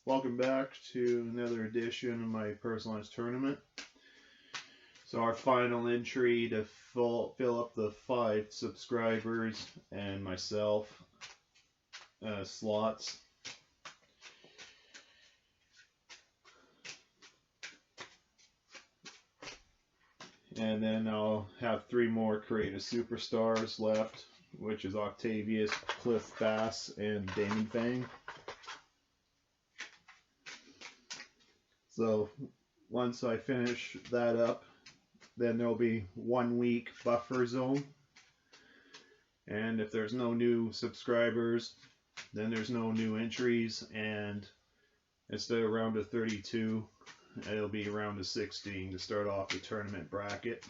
Welcome back to another edition of my personalized tournament. So our final entry to fill up the 5 subscribers and myself slots. And then I'll have 3 more creative superstars left, which is Octavius, Cliff Bass, and Danny Fang. So once I finish that up, then there'll be 1 week buffer zone. And if there's no new subscribers, then there's no new entries, and instead of round of 32, it'll be round of 16 to start off the tournament bracket.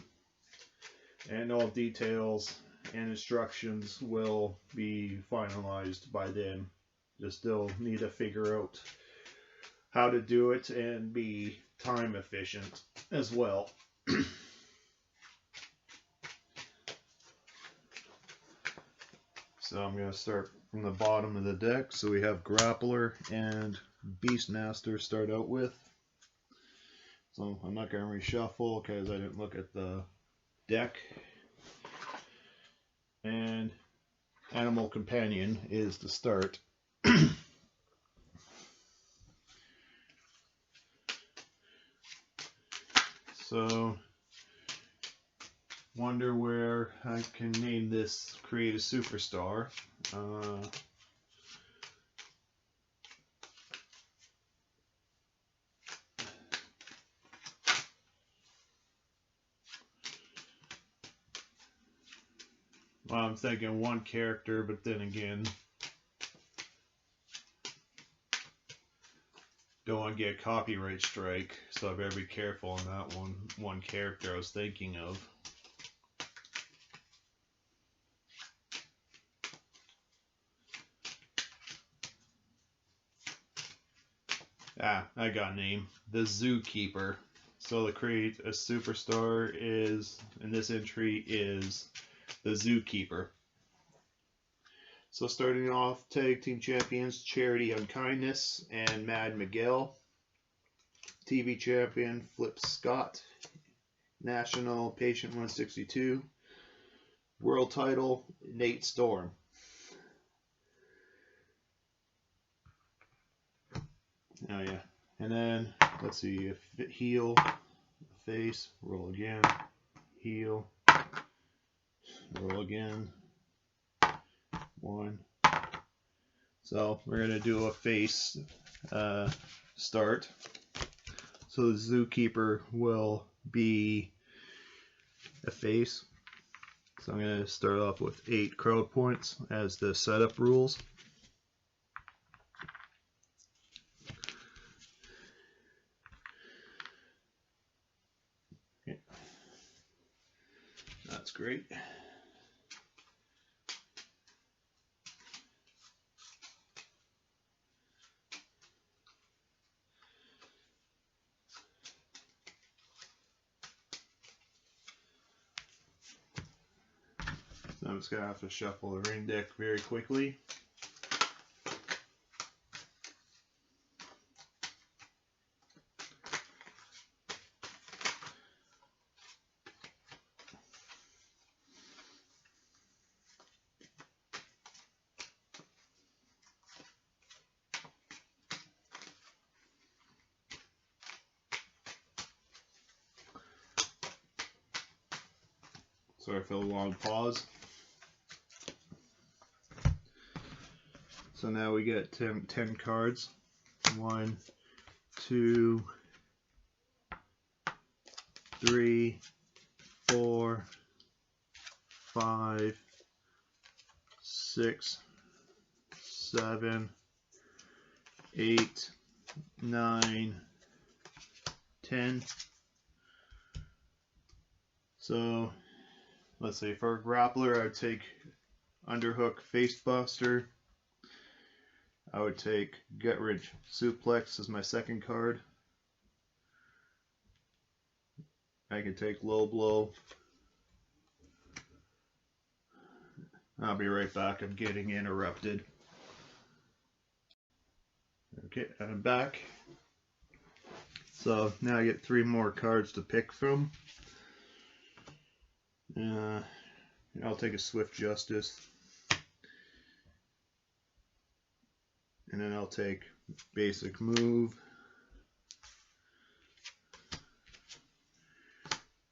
And all details and instructions will be finalized by then. Just still need to figure out how to do it and be time efficient as well. So I'm going to start from the bottom of the deck. So we have Grappler and Beastmaster start out with. So I'm not going to reshuffle because I didn't look at the deck. And Animal Companion is the start. So, wonder where I can name this create a superstar. Well, I'm thinking 1 character, but then again, don't want to get a copyright strike, so I better be careful on that one character I was thinking of. I got a name. The Zookeeper. So the create a superstar is, in this entry, is the Zookeeper. So starting off, Tag Team Champions, Charity Unkindness and Mad Miguel. TV Champion, Flip Scott. National, Patient 162. World Title, Nate Storm. Oh yeah. And then, let's see, if heal, face, roll again, heal, roll again, 1. So we're going to do a face start. So the Zookeeper will be a face. So I'm going to start off with 8 crowd points as the setup rules. Okay. That's great. So I'm just going to have to shuffle the ring deck very quickly. Sorry for the long pause. So now we get 10 cards. 1, 2, 3, 4, 5, 6, 7, 8, 9, 10. So let's see, for a grappler I would take Underhook Facebuster. I would take Gut-Wrench Suplex as my second card. I could take Low Blow. I'll be right back. I'm getting interrupted. Okay, I'm back. So now I get 3 more cards to pick from. I'll take a Swift Justice. And then I'll take Basic Move.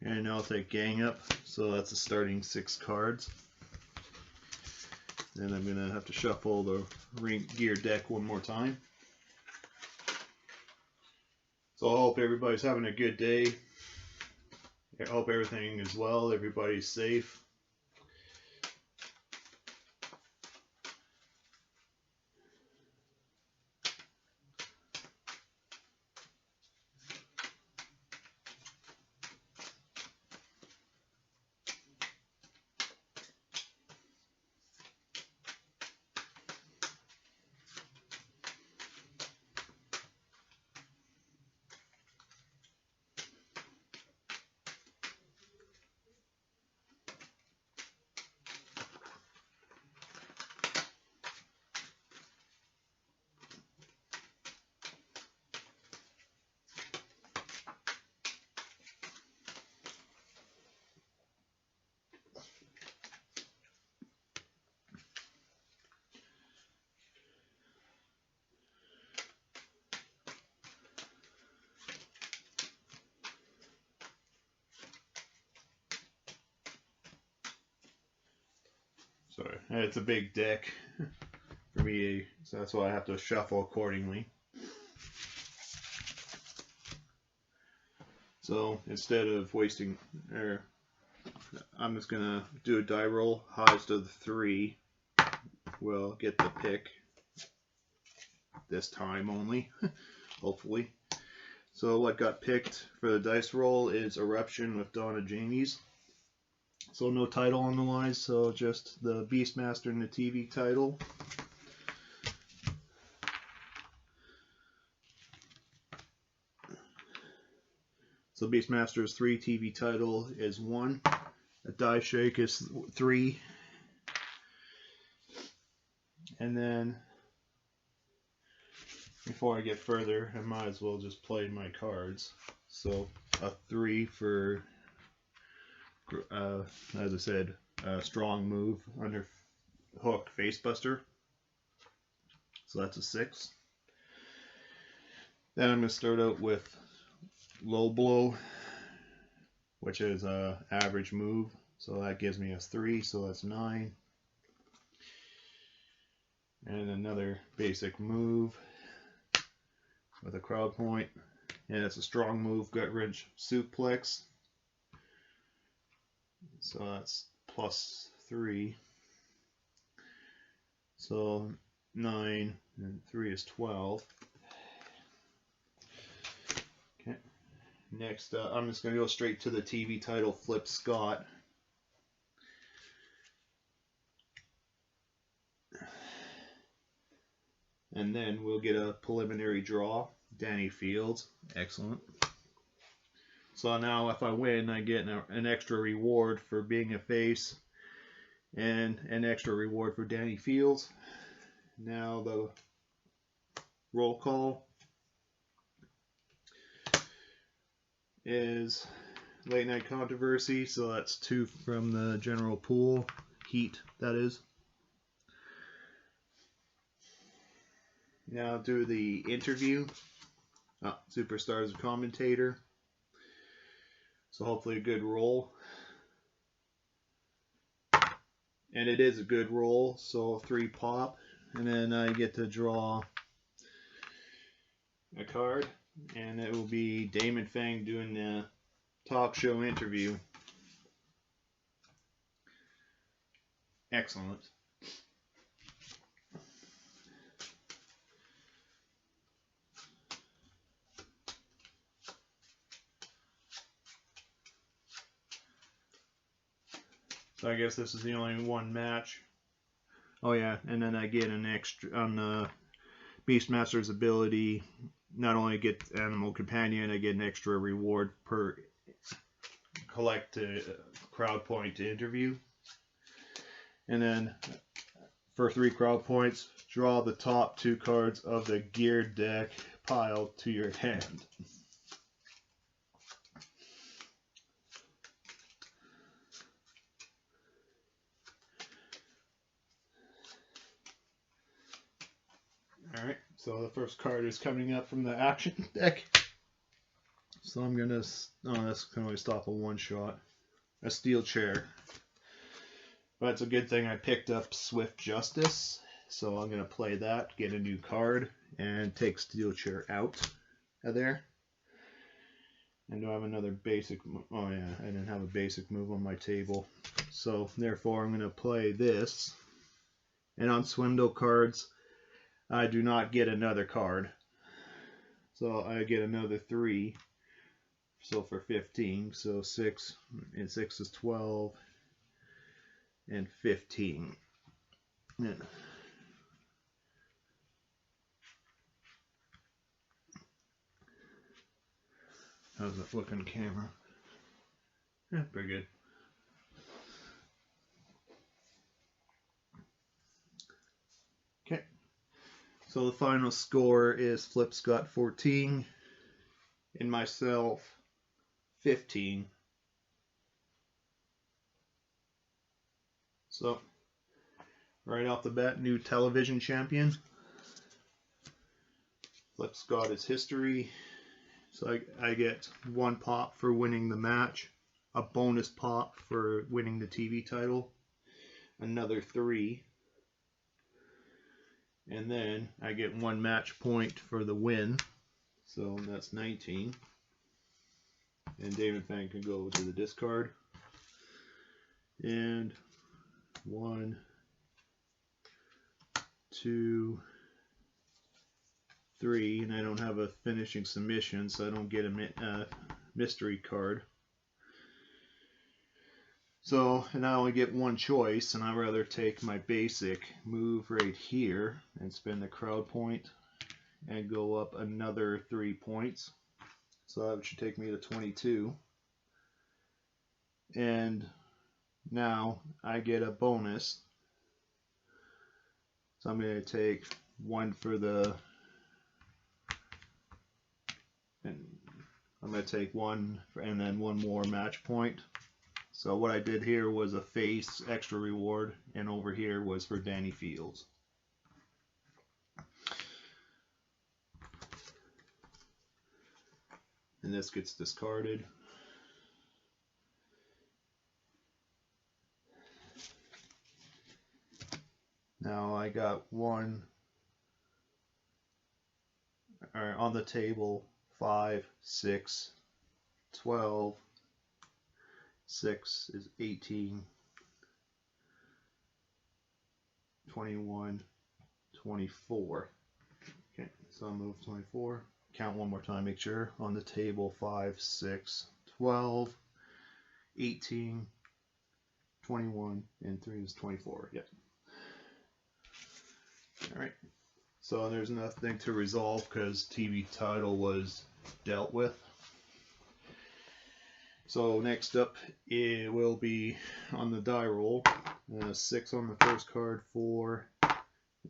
And I'll take Gang Up. So that's a starting 6 cards. Then I'm going to have to shuffle the gear deck one more time. So I hope everybody's having a good day. I hope everything is well, everybody's safe. Sorry, it's a big deck for me, so that's why I have to shuffle accordingly. So instead of wasting, I'm just gonna do a die roll. Highest of the 3 will get the pick this time only, hopefully. So what got picked for the dice roll is Eruption with Donna Jamies. So no title on the line, so just the Beastmaster and the TV title. So Beastmaster's 3, TV title is 1. A die shake is 3. And then, before I get further, I might as well just play my cards. So a 3 for, as I said, a strong move under hook facebuster. So that's a 6. Then I'm going to start out with low blow, which is a average move. So that gives me a 3, so that's 9. And another basic move with a crowd point. And it's a strong move, gut wrench suplex. So that's plus 3. So 9 and 3 is 12. Okay. Next, I'm just going to go straight to the TV title, Flip Scott. And then we'll get a preliminary draw, Danny Fields. Excellent. So now if I win, I get an extra reward for being a face and an extra reward for Danny Fields. Now the roll call is Late Night Controversy, so that's 2 from the general pool, Heat that is. Now do the interview. Superstars commentator. So hopefully a good roll. And it is a good roll, so 3 pop. And then I get to draw a card. And it will be Damon Fang doing the talk show interview. Excellent. So I guess this is the only one match. Oh yeah, and then I get an extra on the Beastmaster's ability. Not only get Animal Companion, I get an extra reward per collect crowd point to interview. And then For 3 crowd points, draw the top 2 cards of the geared deck piled to your hand. Alright, so the first card is coming up from the action deck. So I'm gonna, oh, this can only stop a 1-shot. A steel chair. But it's a good thing I picked up Swift Justice. So I'm gonna play that, get a new card, and take steel chair out of there. And do I have another basic, oh yeah, I didn't have a basic move on my table. So therefore I'm gonna play this. And on Swindle cards, I do not get another card. So I get another 3. So for 15. So 6 and 6 is 12 and 15. Yeah. How's it look on camera? Yeah, pretty good. Okay. So the final score is Flip's got 14 and myself 15. So right off the bat, new television champion. Flip's got his history. So I get 1 pop for winning the match, a bonus pop for winning the TV title, another 3. And then I get 1 match point for the win, so that's 19. And David Fang can go to the discard. And 1, 2, 3, and I don't have a finishing submission, so I don't get a mystery card. So, and I only get 1 choice, and I'd rather take my basic move right here and spend the crowd point and go up another 3 points. So that should take me to 22. And now I get a bonus. So I'm going to take 1 for the, and I'm going to take 1 and then 1 more match point. So what I did here was a face extra reward, and over here was for Danny Fields. And this gets discarded. Now I got 1 on the table, 5, 6, 12, 6 is 18, 21, 24. Okay, so I'll move 24. Count one more time, make sure. On the table, 5, 6, 12, 18, 21, and 3 is 24. Yep. Alright, so there's nothing to resolve because TV title was dealt with. So next up, it will be on the die roll. 6 on the first card, 4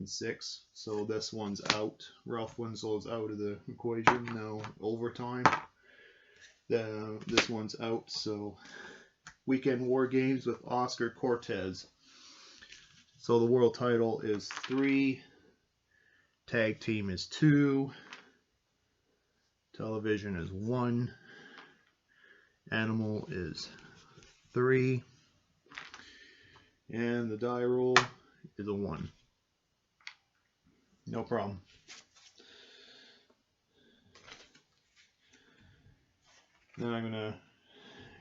and 6. So this one's out. Ralph Winslow's out of the equation. Now overtime. This one's out. So Weekend War Games with Oscar Cortez. So the world title is 3. Tag team is 2. Television is 1. Animal is 3. And the die roll is a 1. No problem. Then I'm gonna,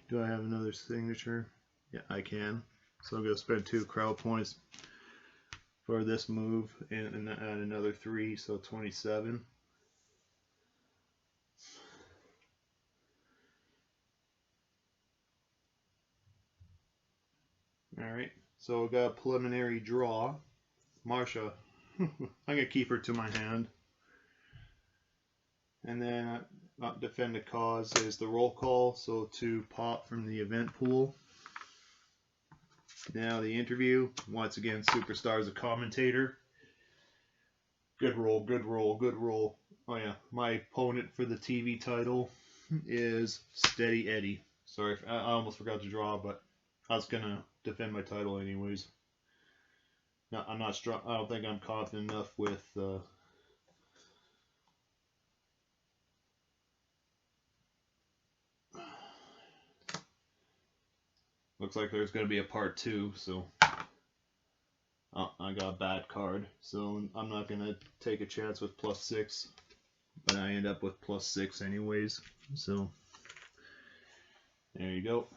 do I have another signature? Yeah, I can. So I'm gonna spend 2 crowd points for this move and add another 3, so 27. Alright, so we got a preliminary draw. Marsha, I'm going to keep her to my hand. And then defend a cause is the roll call, so 2 pop from the event pool. Now the interview. Once again, Superstar is a commentator. Good roll, good roll, good roll. Oh yeah, my opponent for the TV title is Steady Eddie. Sorry, I almost forgot to draw, but I was gonna defend my title anyways. No, I'm not strong. I don't think I'm confident enough with. Looks like there's gonna be a part 2, so. Oh, I got a bad card, so I'm not gonna take a chance with +6, but I end up with +6 anyways. So there you go.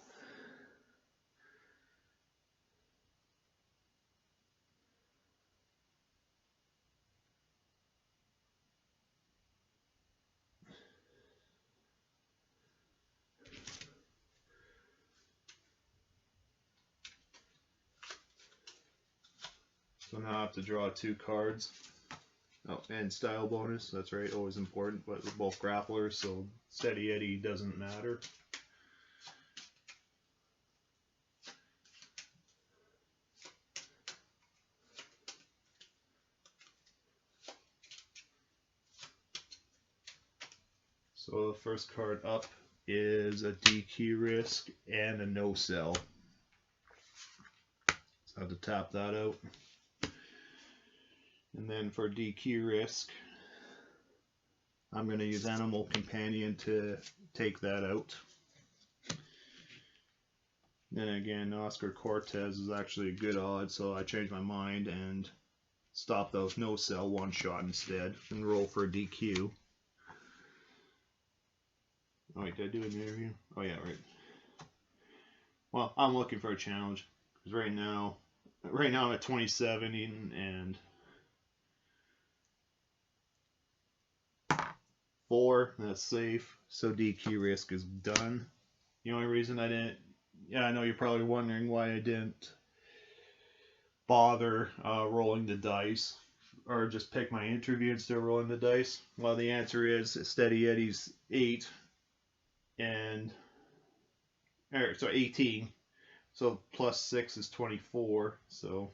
So now I have to draw 2 cards. Oh, and style bonus, that's right, always important, but we're both grapplers, so Steady Eddie doesn't matter. So the first card up is a DQ risk and a no sell. So I have to tap that out. And then for DQ risk, I'm going to use Animal Companion to take that out. Then again, Oscar Cortez is actually a good odd, so I changed my mind and stopped those no sell one shot instead and roll for a DQ. Oh wait, did I do an interview? Oh yeah, right. Well, I'm looking for a challenge because right now I'm at 27 and 4. That's safe. So DQ risk is done. The only reason I didn't, yeah, I know you're probably wondering why I didn't bother rolling the dice or just pick my interview instead of rolling the dice. Well, the answer is Steady Eddie's 8 and so 18. So +6 is 24. So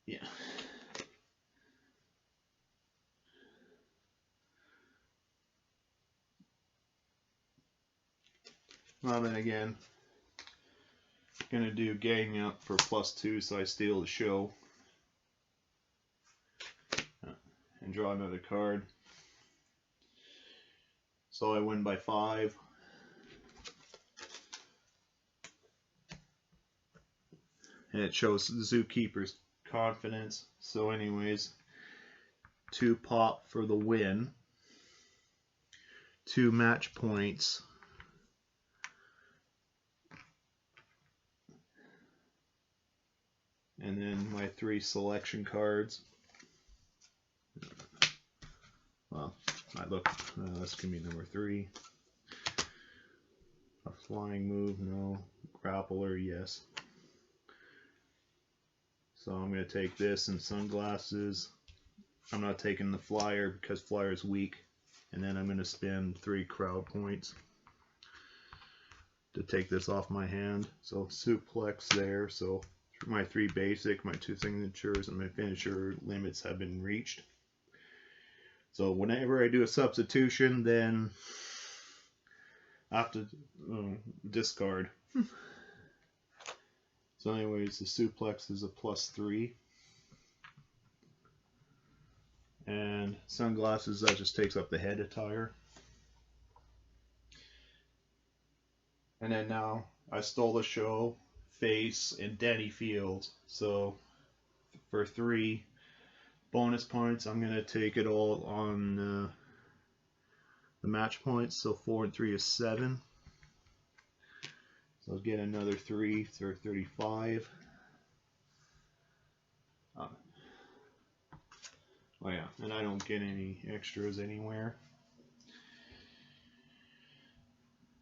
yeah. Well, then again, gonna do gang up for +2, so I steal the show and draw another card. So I win by 5. And it shows the Zookeeper's confidence. So anyways, 2 pop for the win. 2 match points. And then my 3 selection cards. Well, I look, this can be number 3. A flying move, no. Grappler, yes. So I'm going to take this and sunglasses. I'm not taking the flyer because flyer is weak. And then I'm going to spend 3 crowd points to take this off my hand. So suplex there. So my 3 basic, my 2 signatures, and my finisher limits have been reached. So whenever I do a substitution, then I have to discard. So anyways, the suplex is a +3. And sunglasses, that just takes up the head attire. And then now I stole the show, face, and Danny Fields. So for 3 bonus points, I'm going to take it all on the match points. So 4 and 3 is 7. So I'll get another 3 for 35. Oh yeah, and I don't get any extras anywhere.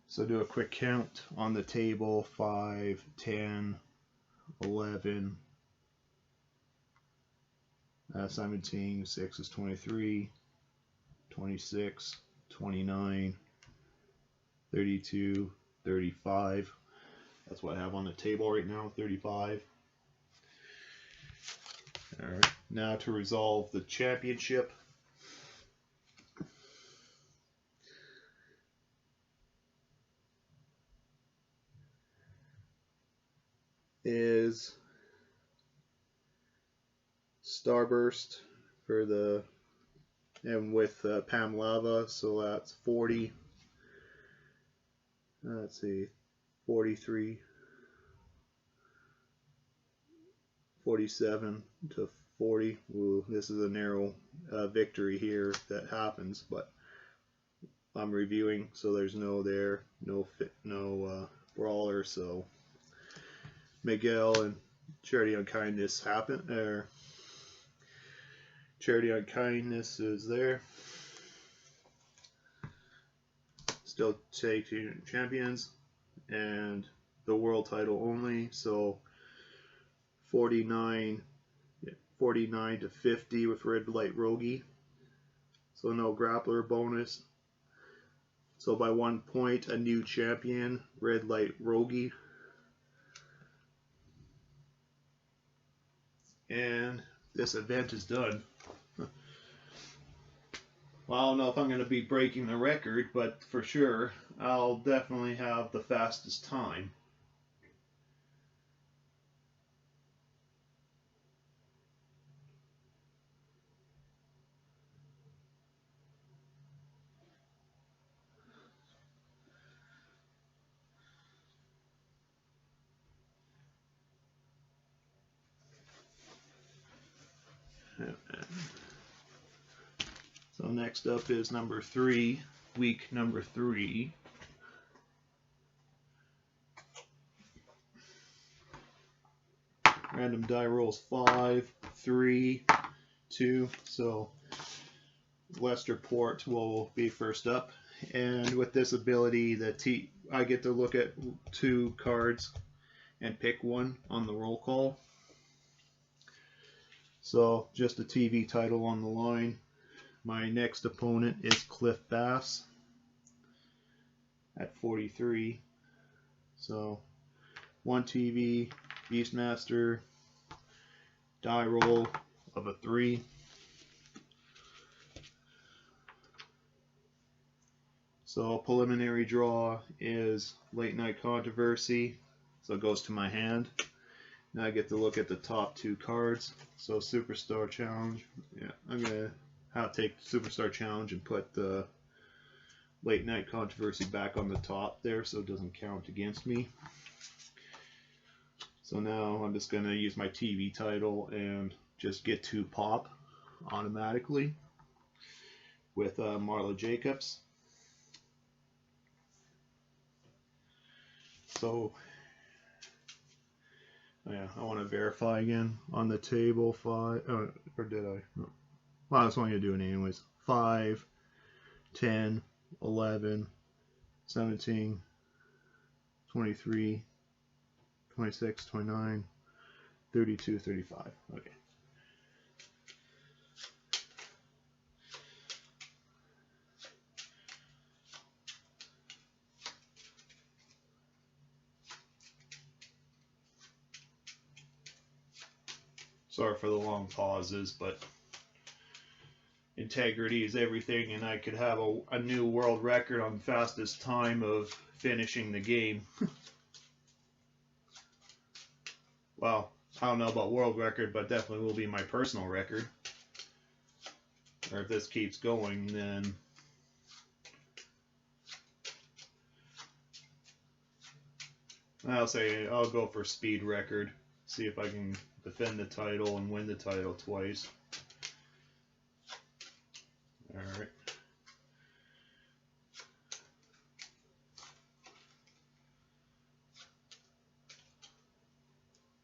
So do a quick count on the table. 5, 10, 11, 17, 6 is 23, 26, 29, 32, 35. That's what I have on the table right now, 35. Alright, now to resolve the championship. Is Starrburst for the, and with Pam Lava, so that's 40. Let's see, 43, 47 to 40. Ooh, this is a narrow victory here that happens, but I'm reviewing, so there's no there, no brawler, so Miguel and Charity on Kindness happen, or Charity on Kindness is there. Still taking champions and the world title only, so 49 to 50 with Red Light Rogie, so no grappler bonus. So by 1 point, a new champion, Red Light Rogie. And this event is done. Well, I don't know if I'm going to be breaking the record, but for sure, I'll definitely have the fastest time. So next up is number 3, week number 3. Random die rolls 5, 3, 2. So Westerport will be first up. And with this ability, I get to look at 2 cards and pick one on the roll call. So just a TV title on the line. My next opponent is Cliff Bass at 43. So 1 TV, Beastmaster, die roll of a 3. So preliminary draw is Late Night Controversy, so it goes to my hand. Now I get to look at the top 2 cards. So Superstar Challenge, yeah, I'm gonna have to take Superstar Challenge and put the Late Night Controversy back on the top there so it doesn't count against me. So now I'm just gonna use my TV title and just get to pop automatically with Marla Jacobs. So yeah, I want to verify again on the table 5. Oh, or did I? No. Well, I just want you to do it anyways. 5, 10, 11, 17, 23, 26, 29, 32, 35. Okay. Sorry for the long pauses, but integrity is everything, and I could have a new world record on fastest time of finishing the game. Well, I don't know about world record, but definitely will be my personal record. Or if this keeps going, then I'll go for speed record. See if I can defend the title and win the title twice. Alright.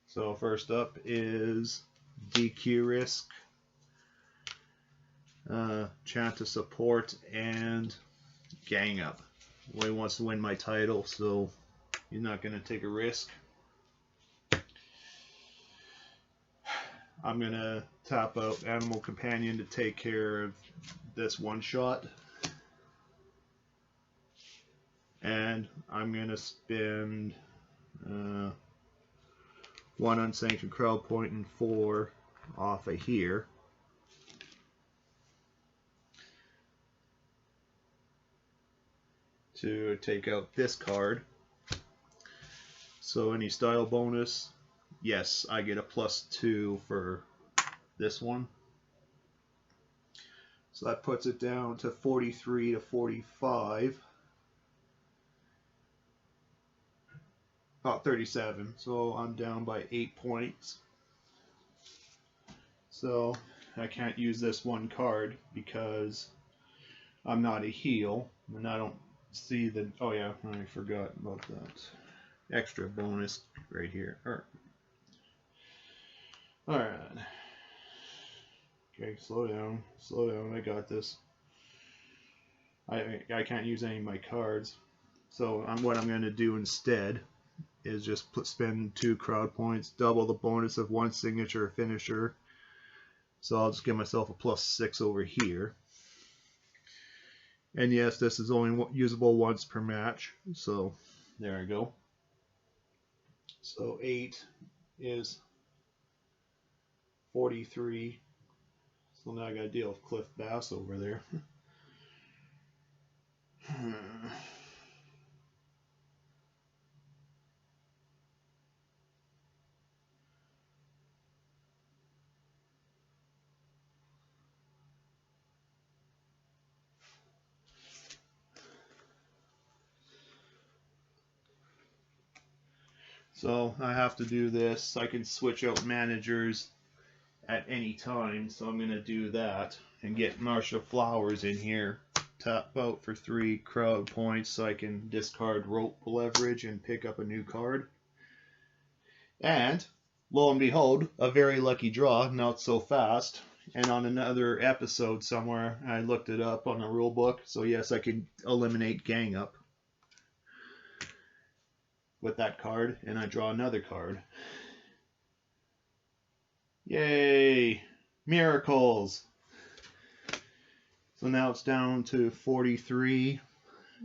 So first up is DQ Risk, Chant to Support, and Gang Up. He wants to win my title, so he's not going to take a risk. I'm going to tap out Animal Companion to take care of this one shot. And I'm going to spend 1 unsanctioned crowd point and 4 off of here. To take out this card. So any style bonus, yes, I get a +2 for this one. So that puts it down to 43 to 45. About 37. So I'm down by 8 points. So I can't use this one card because I'm not a heel, and I don't see the, oh yeah, I forgot about that extra bonus right here. Alright. Okay, slow down, I got this. I can't use any of my cards, so what I'm going to do instead is just spend 2 crowd points, double the bonus of 1 signature or finisher. So I'll just give myself a +6 over here. And yes, this is only usable once per match, so there I go. So 8 is 43. So now I got to deal with Cliff Bass over there. So I have to do this. I can switch out managers at any time, so I'm going to do that and get Marsha Flowers in here. Tap out for 3 crowd points so I can discard rope leverage and pick up a new card. And lo and behold, a very lucky draw, not so fast. And on another episode somewhere, I looked it up on the rule book, so yes, I could eliminate Gang Up with that card, and I draw another card. Yay! Miracles! So now it's down to 43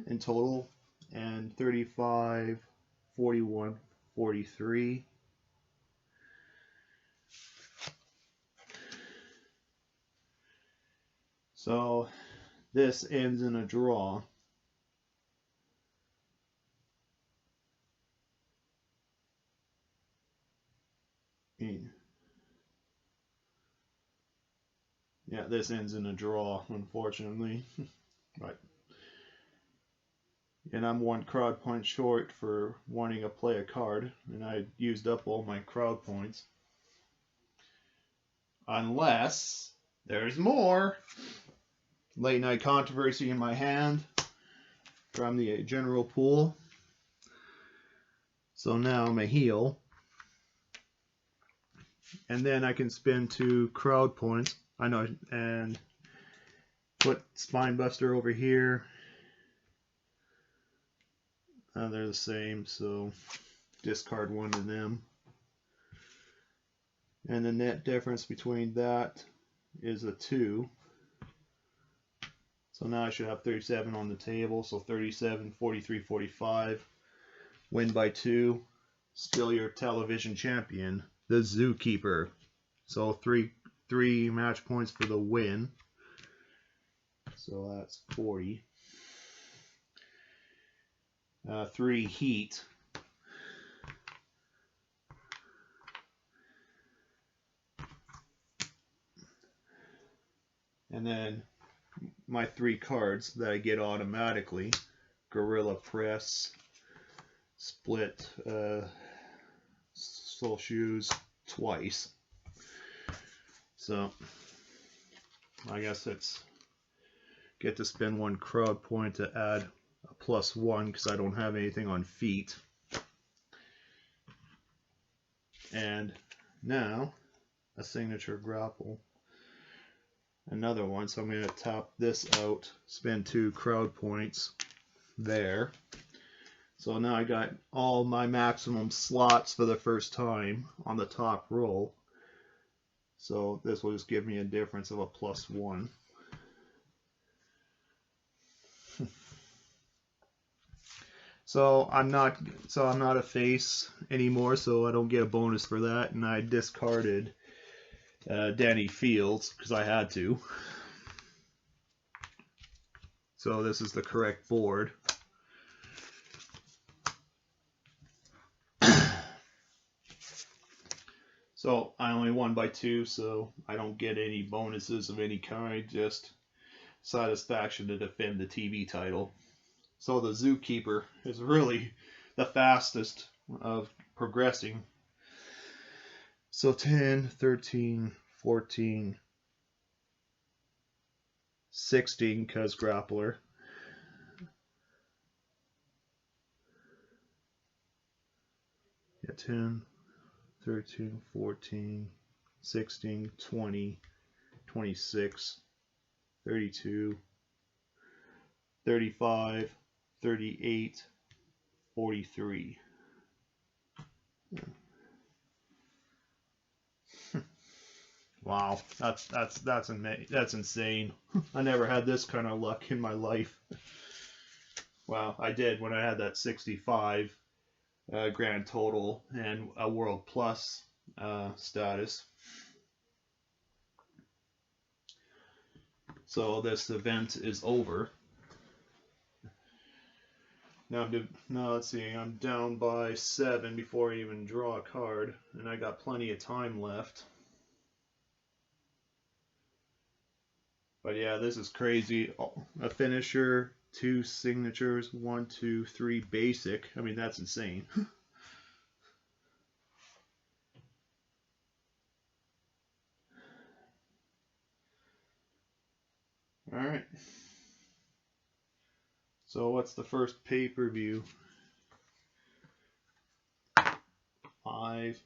in total, and 35, 41, 43. So this ends in a draw. Yeah, this ends in a draw, unfortunately. Right. And I'm 1 crowd point short for wanting to play a card, and I used up all my crowd points. Unless there's more. Late Night Controversy in my hand from the general pool. So now I'm a heel. And then I can spend 2 crowd points. I know, and put Spinebuster over here. They're the same, so discard 1 of them. And the net difference between that is a 2. So now I should have 37 on the table. So 37, 43, 45. Win by 2. Still your television champion, the Zookeeper. So 3 match points for the win. So that's 40. 3 heat. And then my 3 cards that I get automatically. Gorilla Press, Split Soul Shoes twice. So I guess it's get to spend 1 crowd point to add a +1 because I don't have anything on feet. And now a signature grapple. Another one, so I'm going to tap this out, spend 2 crowd points there. So now I got all my maximum slots for the first time on the top row. So this will just give me a difference of a +1. So I'm not a face anymore, so I don't get a bonus for that, and I discarded Danny Fields because I had to. So this is the correct board. So I only won by 2, so I don't get any bonuses of any kind, just satisfaction to defend the TV title. So the Zookeeper is really the fastest of progressing. So 10, 13, 14, 16 because grappler. Yeah, 10, 13, 14, 16, 20, 26, 32, 35, 38, 43. Wow, that's insane. I never had this kind of luck in my life. Wow, I did when I had that 65 grand total and a World Plus status. So this event is over. Now let's see, I'm down by 7 before I even draw a card, and I got plenty of time left. But yeah, this is crazy. A finisher, 2 signatures, 1, 2, 3 basic. I mean, that's insane. Alright. So what's the first pay-per-view? 5,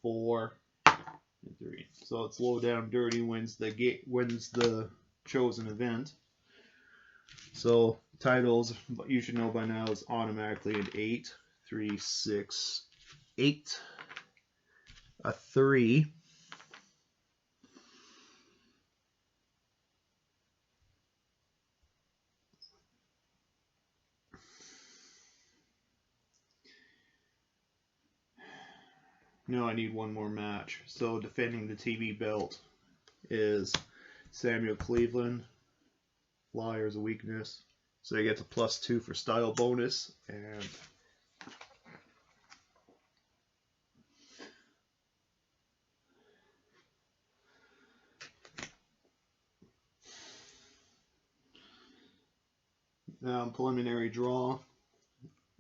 4, and 3. So it's Low Down Dirty wins the chosen event. So titles, you should know by now, is automatically an 8, 3, 6, 8, a 3. No, I need one more match. So defending the TV belt is Samuel Cleveland. Flyer's a weakness. So he gets a +2 for style bonus. And preliminary draw.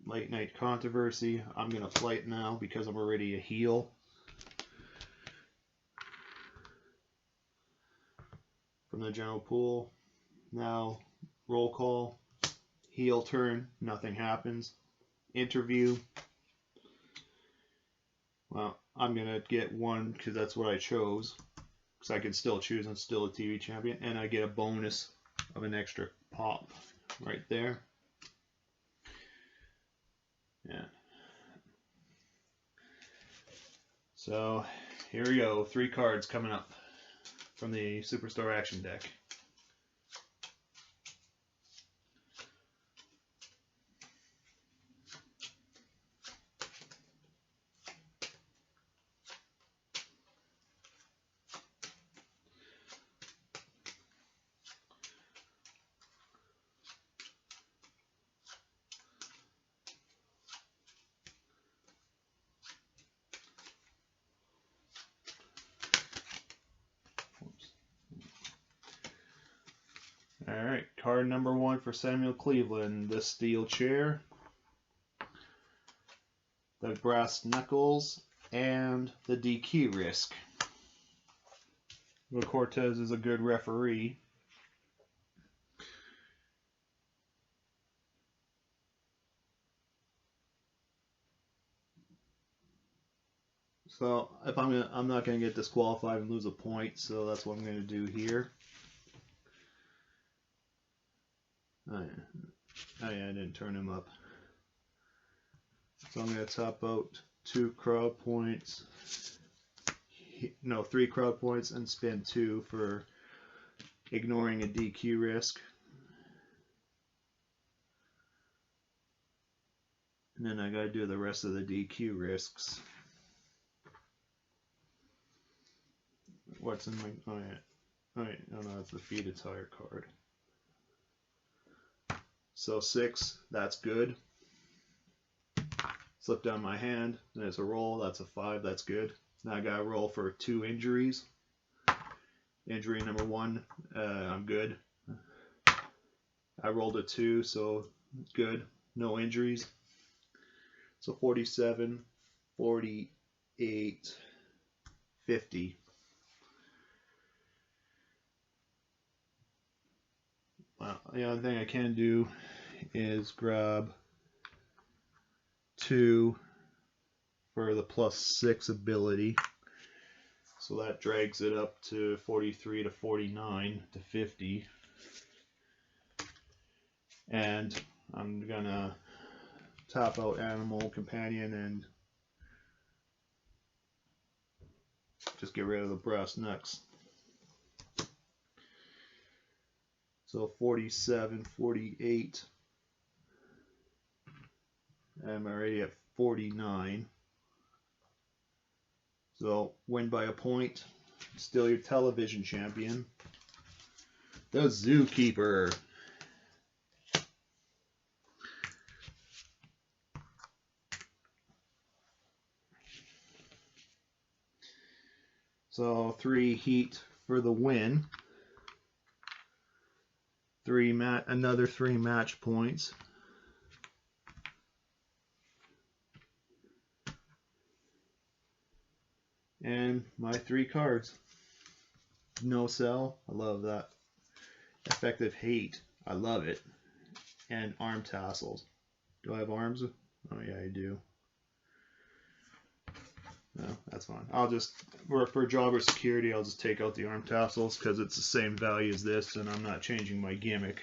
Late Night Controversy. I'm going to fight now because I'm already a heel. From the general pool. Now, roll call. Heel turn. Nothing happens. Interview. Well, I'm going to get 1 because that's what I chose. Because I can still choose. I'm still a TV champion. And I get a bonus of an extra pop right there. Yeah. So here we go. 3 cards coming up from the Superstar Action deck. Alright, card number 1 for Samuel Cleveland, the steel chair, the brass knuckles, and the DQ risk. Well, Cortez is a good referee. So if I'm not gonna get disqualified and lose a point, so that's what I'm gonna do here. Oh yeah, I didn't turn him up. So I'm going to top out 2 crowd points. No, 3 crowd points and spend 2 for ignoring a DQ risk. And then I gotta do the rest of the DQ risks. What's in my... Oh yeah. Oh no, that's the feed attire card. So 6, that's good. Slip down my hand, there's a roll, that's a 5, that's good. Now I gotta roll for 2 injuries. Injury number 1, I'm good. I rolled a 2, so good. No injuries. So 47, 48, 50. Well, the other thing I can do is grab 2 for the +6 ability. So that drags it up to 43 to 49 to 50. And I'm gonna top out Animal Companion and just get rid of the brass knucks. So 47, 48. I'm already at 49. So win by a point. Still your television champion. The Zookeeper. So 3 heat for the win. Another 3 match points. And my 3 cards. No sell, I love that. Effective hate, I love it. And arm tassels. Do I have arms? Oh yeah, I do. No, that's fine. I'll just, for jobber security, I'll just take out the arm tassels because it's the same value as this and I'm not changing my gimmick.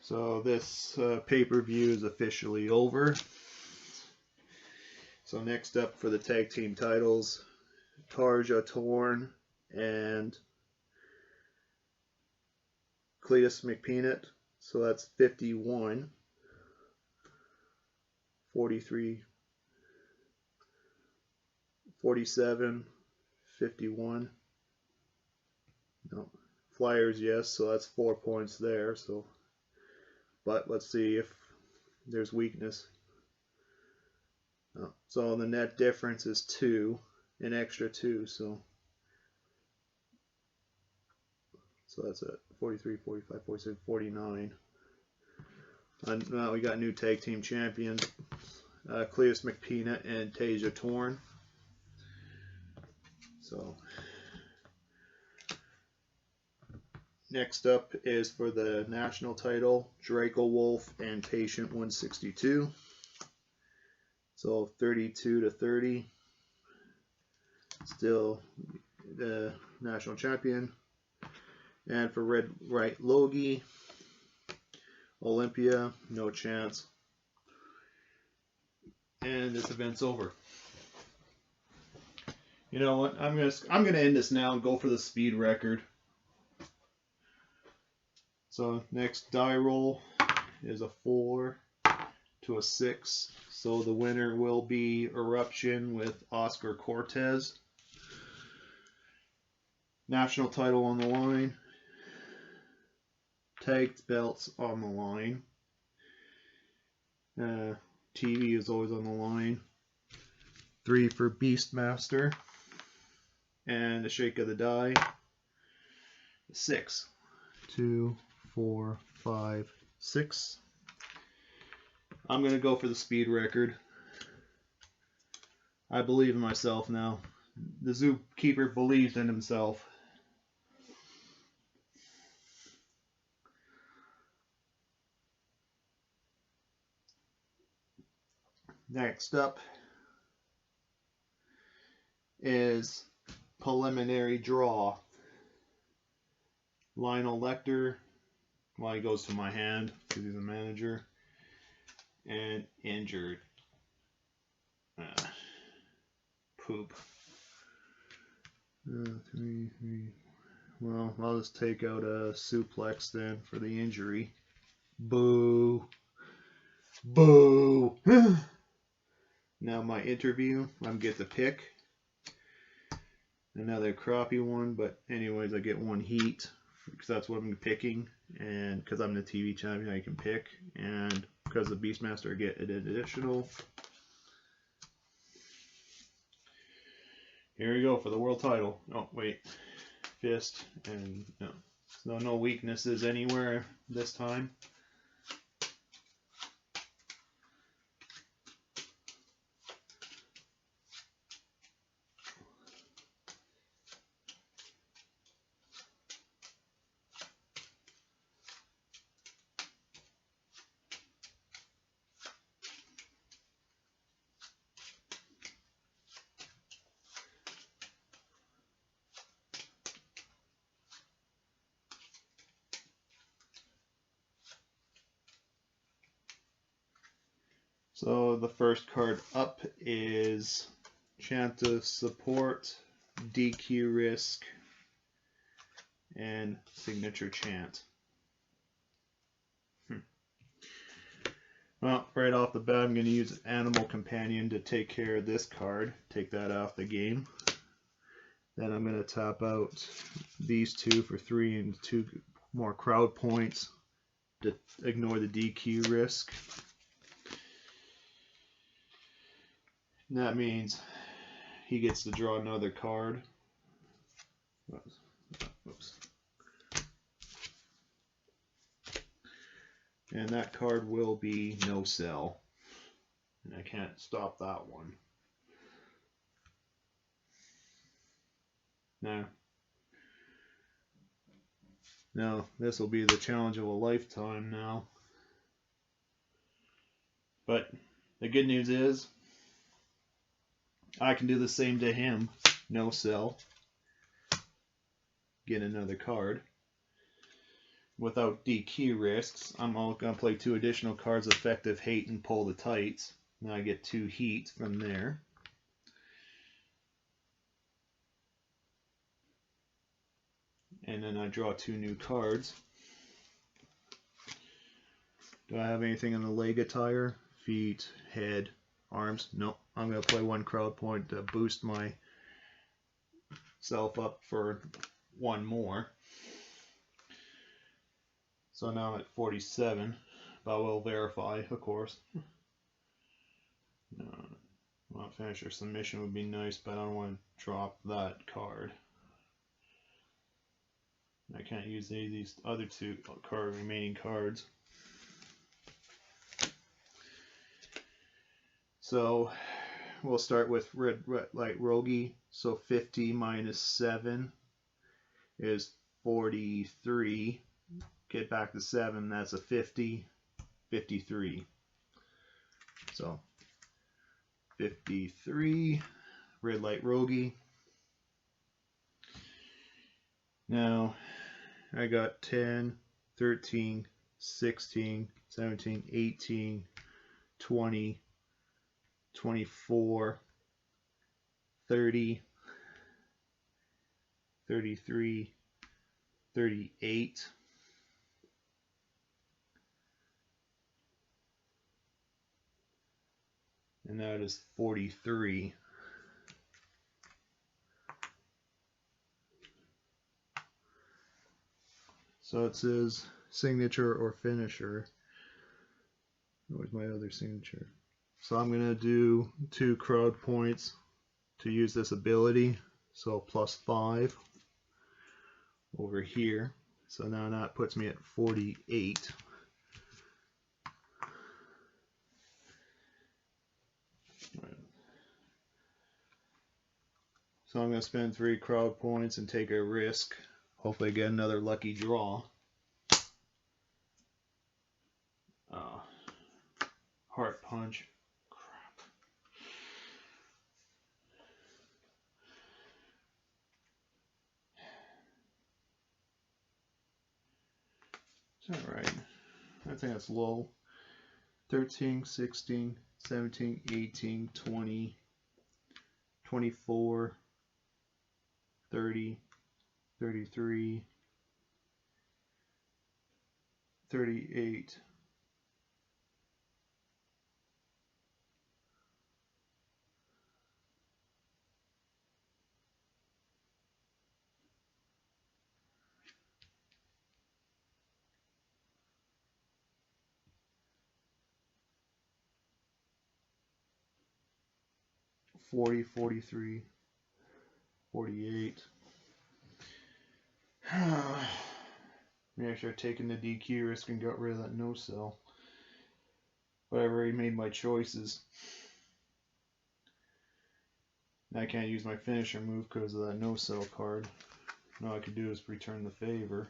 So this pay-per-view is officially over. So next up for the tag team titles, Tarja Torn and Cletus McPeanut. So that's 51, 43, 47, 51. No, Flyers, yes. So that's 4 points there. So. But let's see if there's weakness. Oh, so the net difference is 2, an extra 2. So that's it. 43, 45, 46, 49. And now we got new tag team champions, Cletus McPeanut and Tasia Torn. So next up is for the national title, Draco Wolf and Patient 162. So 32 to 30. Still the national champion. And for Red Right Logie, Olympia, no chance. And this event's over. You know what? I'm gonna end this now and go for the speed record. So next die roll is a 4 to a 6. So the winner will be Eruption with Oscar Cortez. National title on the line. Tag belts on the line. TV is always on the line. 3 for Beastmaster. And a shake of the die. 6. 2, 4, 5, 6. I'm going to go for the speed record. I believe in myself now. The Zookeeper believes in himself. Next up is preliminary draw. Lionel Lecter. Well, he goes to my hand because he's a manager. And injured. Poop. 3, Well, I'll just take out a suplex then for the injury. Boo. Boo. Now my interview, I'm get to pick another crappy one, but anyways, I get one heat because that's what I'm picking, and because I'm the TV champion, I can pick, and because the Beastmaster, I get an additional. Here we go for the world title. Oh wait, fist, and no weaknesses anywhere this time. So the first card up is Chant of Support, DQ Risk, and Signature Chant. Well, right off the bat, I'm going to use Animal Companion to take care of this card. Take that off the game. Then I'm going to tap out these two for 3 and 2 more crowd points to ignore the DQ risk. And that means he gets to draw another card. Oops. And that card will be No Sell. And I can't stop that one. Now, this will be the challenge of a lifetime now. But the good news is, I can do the same to him. No sell. Get another card. Without DQ risks, I'm all going to play 2 additional cards, Effective Hate and Pull the Tights. Now I get 2 heat from there. And then I draw 2 new cards. Do I have anything in the leg attire? Feet, head, arms? Nope. I'm going to play 1 crowd point to boost myself up for 1 more. So now I'm at 47, but I will verify, of course. Well, finisher submission would be nice, but I don't want to drop that card. I can't use any of these other 2 remaining cards. So we'll start with red light rogie. So 50 minus 7 is 43. Get back to 7, that's a 50. 53. So 53, red light rogie. Now I got 10, 13, 16, 17, 18, 20, 24, 30, 33, 38, and that is 43. So it says signature or finisher. Where's my other signature? So I'm going to do 2 crowd points to use this ability. So +5 over here. So now that puts me at 48. So I'm going to spend 3 crowd points and take a risk. Hopefully get another lucky draw. Heart punch. Crap. Is that right? I think that's low. 13, 16, 17, 18, 20, 24, 30, 33, 38, 40, 43, 48. Maybe I should have taken the DQ risk and got rid of that no-sell. But I already made my choices. Now I can't use my finisher move because of that no-sell card. All I could do is return the favor.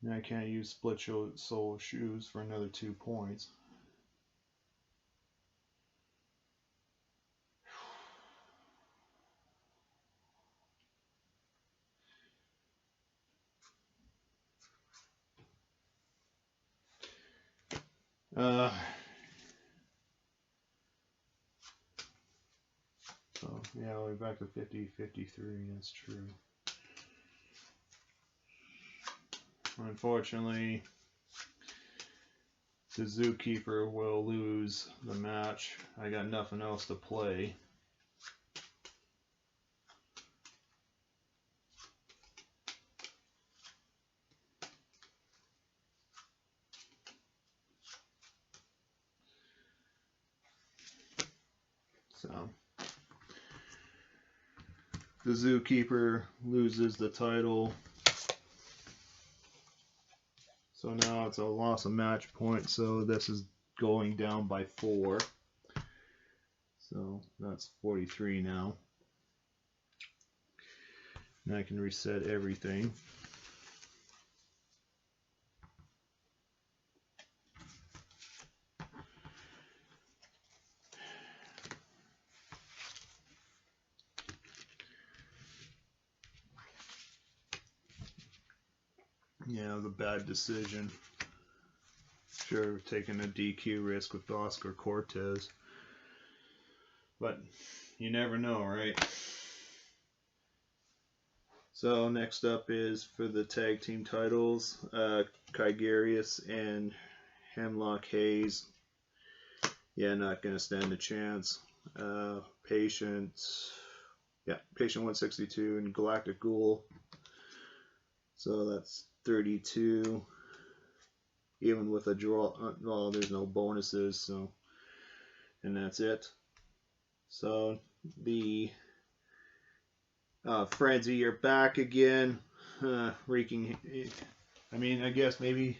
Now I can't use split sole of shoes for another 2 points. So yeah, we're back to 50, 53, that's true. Unfortunately, the Zookeeper will lose the match. I got nothing else to play. So the Zookeeper loses the title. So now it's a loss of match point, so this is going down by 4. So that's 43 now. Now I can reset everything. Yeah, it was a bad decision. Should have taken a DQ risk with Oscar Cortez. But you never know, right? So next up is for the tag team titles, Kygarius and Hemlock Hayes. Yeah, not going to stand a chance. Patient 162 and Galactic Ghoul. So that's 32. Even with a draw, well, there's no bonuses, so, and that's it. So the Frenzy, you're back again, wreaking. I mean, I guess maybe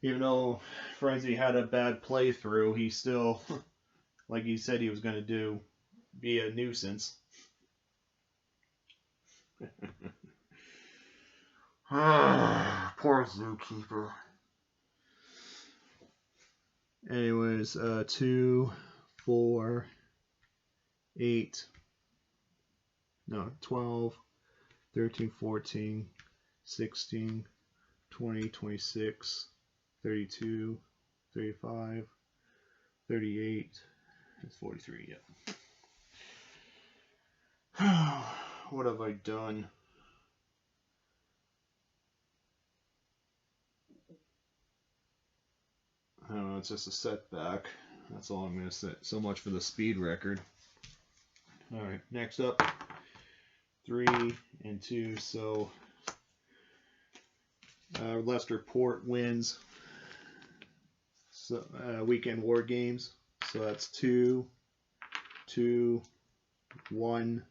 even though Frenzy had a bad playthrough, he still, like he said he was going to do, be a nuisance. Poor Zookeeper. Anyways, 2, 4, 8, no, 12, 13, 14, 16, 20, 26, 32, 35, 38, that's 43, yeah. What have I done? I don't know, it's just a setback. That's all I'm going to say. So much for the speed record. Alright, next up, 3 and 2. So, Lester Port wins. So, Weekend War Games. So that's 2, 2, 1,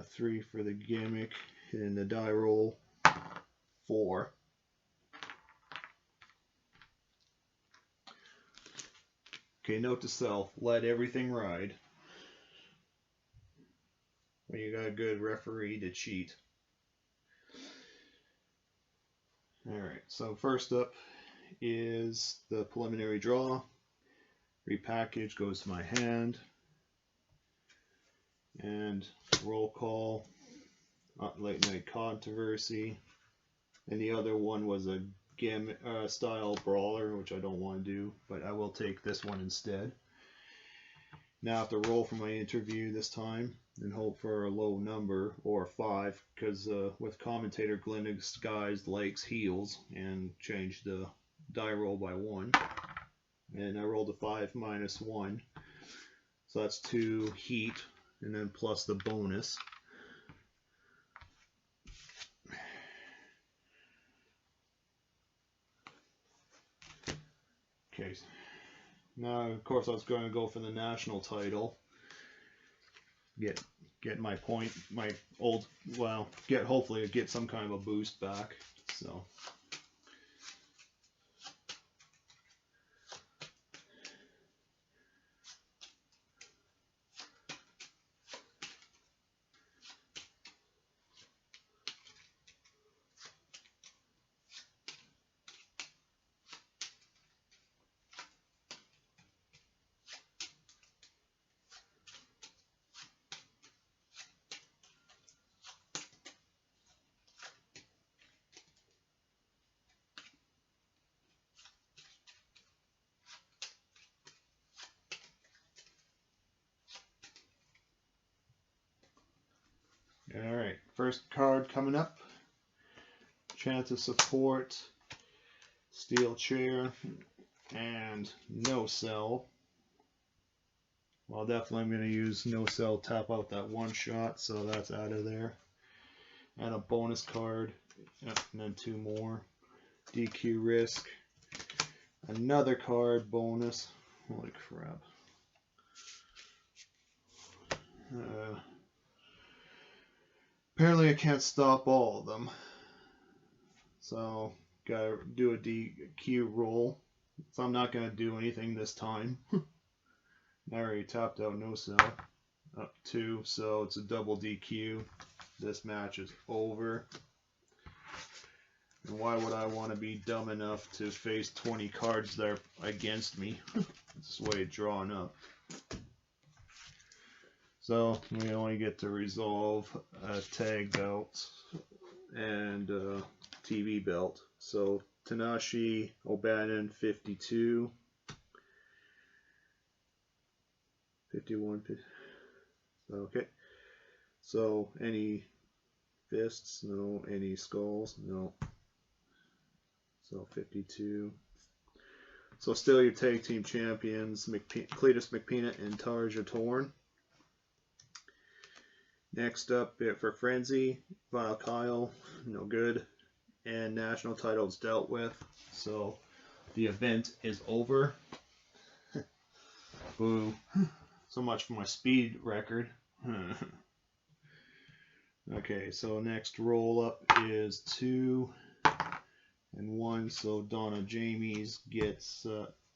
3 for the gimmick, and the die roll, 4. Okay, note to self, let everything ride. When you got a good referee to cheat. Alright, so first up is the preliminary draw. Repackage goes to my hand. And roll call, late night controversy. And the other one was a gimmick style brawler, which I don't want to do, but I will take this one instead. Now I have to roll for my interview this time and hope for a low number or 5, because with commentator Glenn Disguised likes heels, and changed the die roll by 1. And I rolled a 5 minus 1. So that's 2 heat, and then plus the bonus. Okay. Now, of course, I was going to go for the national title. Get my point, my old, well, hopefully get some kind of a boost back. So. Alright, first card coming up. Chance of support, steel chair, and no sell. Well, definitely I'm going to use no sell, tap out that one shot, so that's out of there. And a bonus card, and then 2 more. DQ risk, another card bonus. Holy crap. Apparently I can't stop all of them. So, gotta do a DQ roll. So I'm not gonna do anything this time. I already tapped out no sell. Up 2, so it's a double DQ. This match is over. And why would I want to be dumb enough to face 20 cards that are against me? This way it's drawn up. So we only get to resolve a tag belt and a TV belt. So Tanashi O'Bannon 52, 51. Okay. So any fists? No. Any skulls? No. So 52. So still your tag team champions, Cletus McPeanut and Tarja Torn. Next up for Frenzy, Vile Kyle, no good. And national titles dealt with. So the event is over. Boo. So much for my speed record. Okay, so next roll up is 2 and 1. So Donna Jamie's gets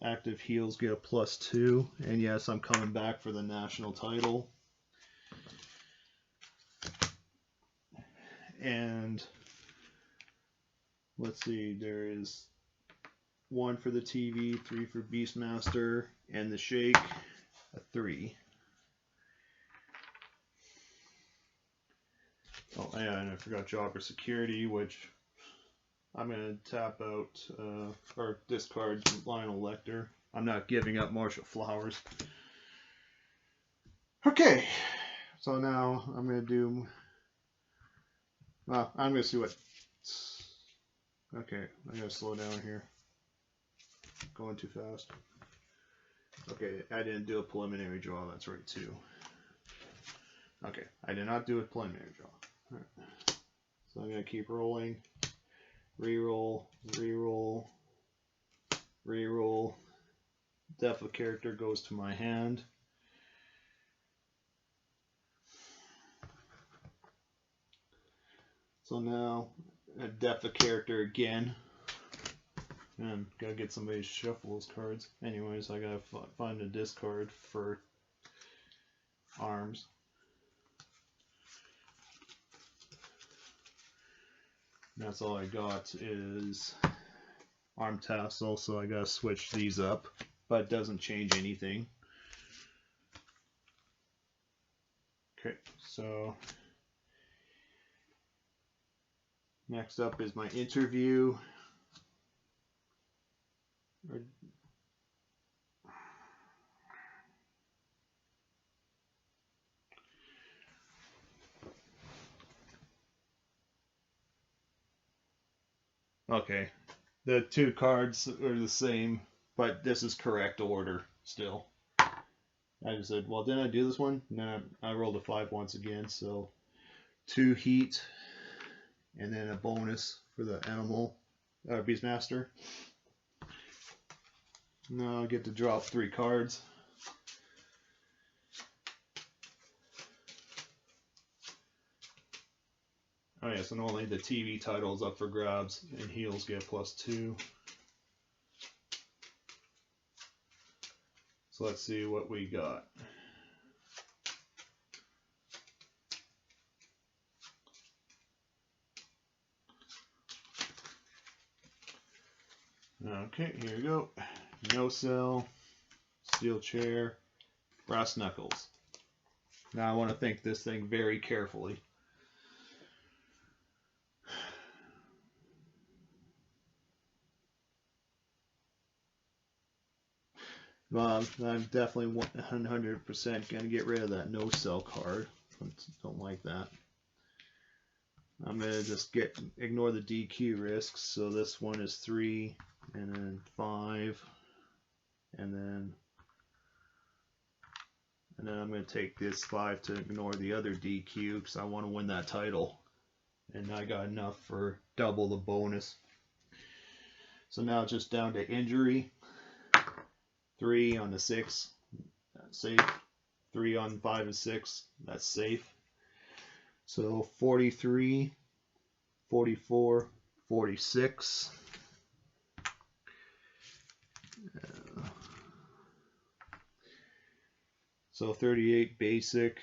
active heels get a +2. And yes, I'm coming back for the national title. And let's see, there is 1 for the TV, 3 for Beastmaster, and the Shake, a 3. Oh yeah, and I forgot Jobber Security, which I'm going to tap out, or discard Lionel Lecter. I'm not giving up Marshall Flowers. Okay, so now I'm going to do... Well, I'm going to see what... Okay, I'm going to slow down here. Going too fast. Okay, I didn't do a preliminary draw, that's right too. Okay, I did not do a preliminary draw. Alright. So I'm going to keep rolling. Reroll, reroll, reroll. Death of character goes to my hand. So now, a depth of character again. And gotta get somebody to shuffle those cards. Anyways, I gotta find a discard for arms. And that's all I got is arm tassel, so I gotta switch these up. But it doesn't change anything. Okay, so... Next up is my interview. Okay, the two cards are the same, but this is correct order still. I just said, well, didn't I do this one? No, I rolled a 5 once again, so 2 heat, and then a bonus for the animal, Beastmaster. Now I get to drop 3 cards. Oh yes, and only the TV title's up for grabs, and heels get +2. So let's see what we got. Okay, here we go. No Cell, Steel Chair, Brass Knuckles. Now I want to think this thing very carefully. Well, I'm definitely 100% going to get rid of that No Cell card. I don't like that. I'm going to just ignore the DQ risks. So this one is 3, and then 5, and then I'm going to take this 5 to ignore the other DQ because I want to win that title. And I got enough for double the bonus. So now it's just down to injury. 3 on the 6, that's safe. 3 on 5 and 6, that's safe. So 43, 44, 46. So 38 basic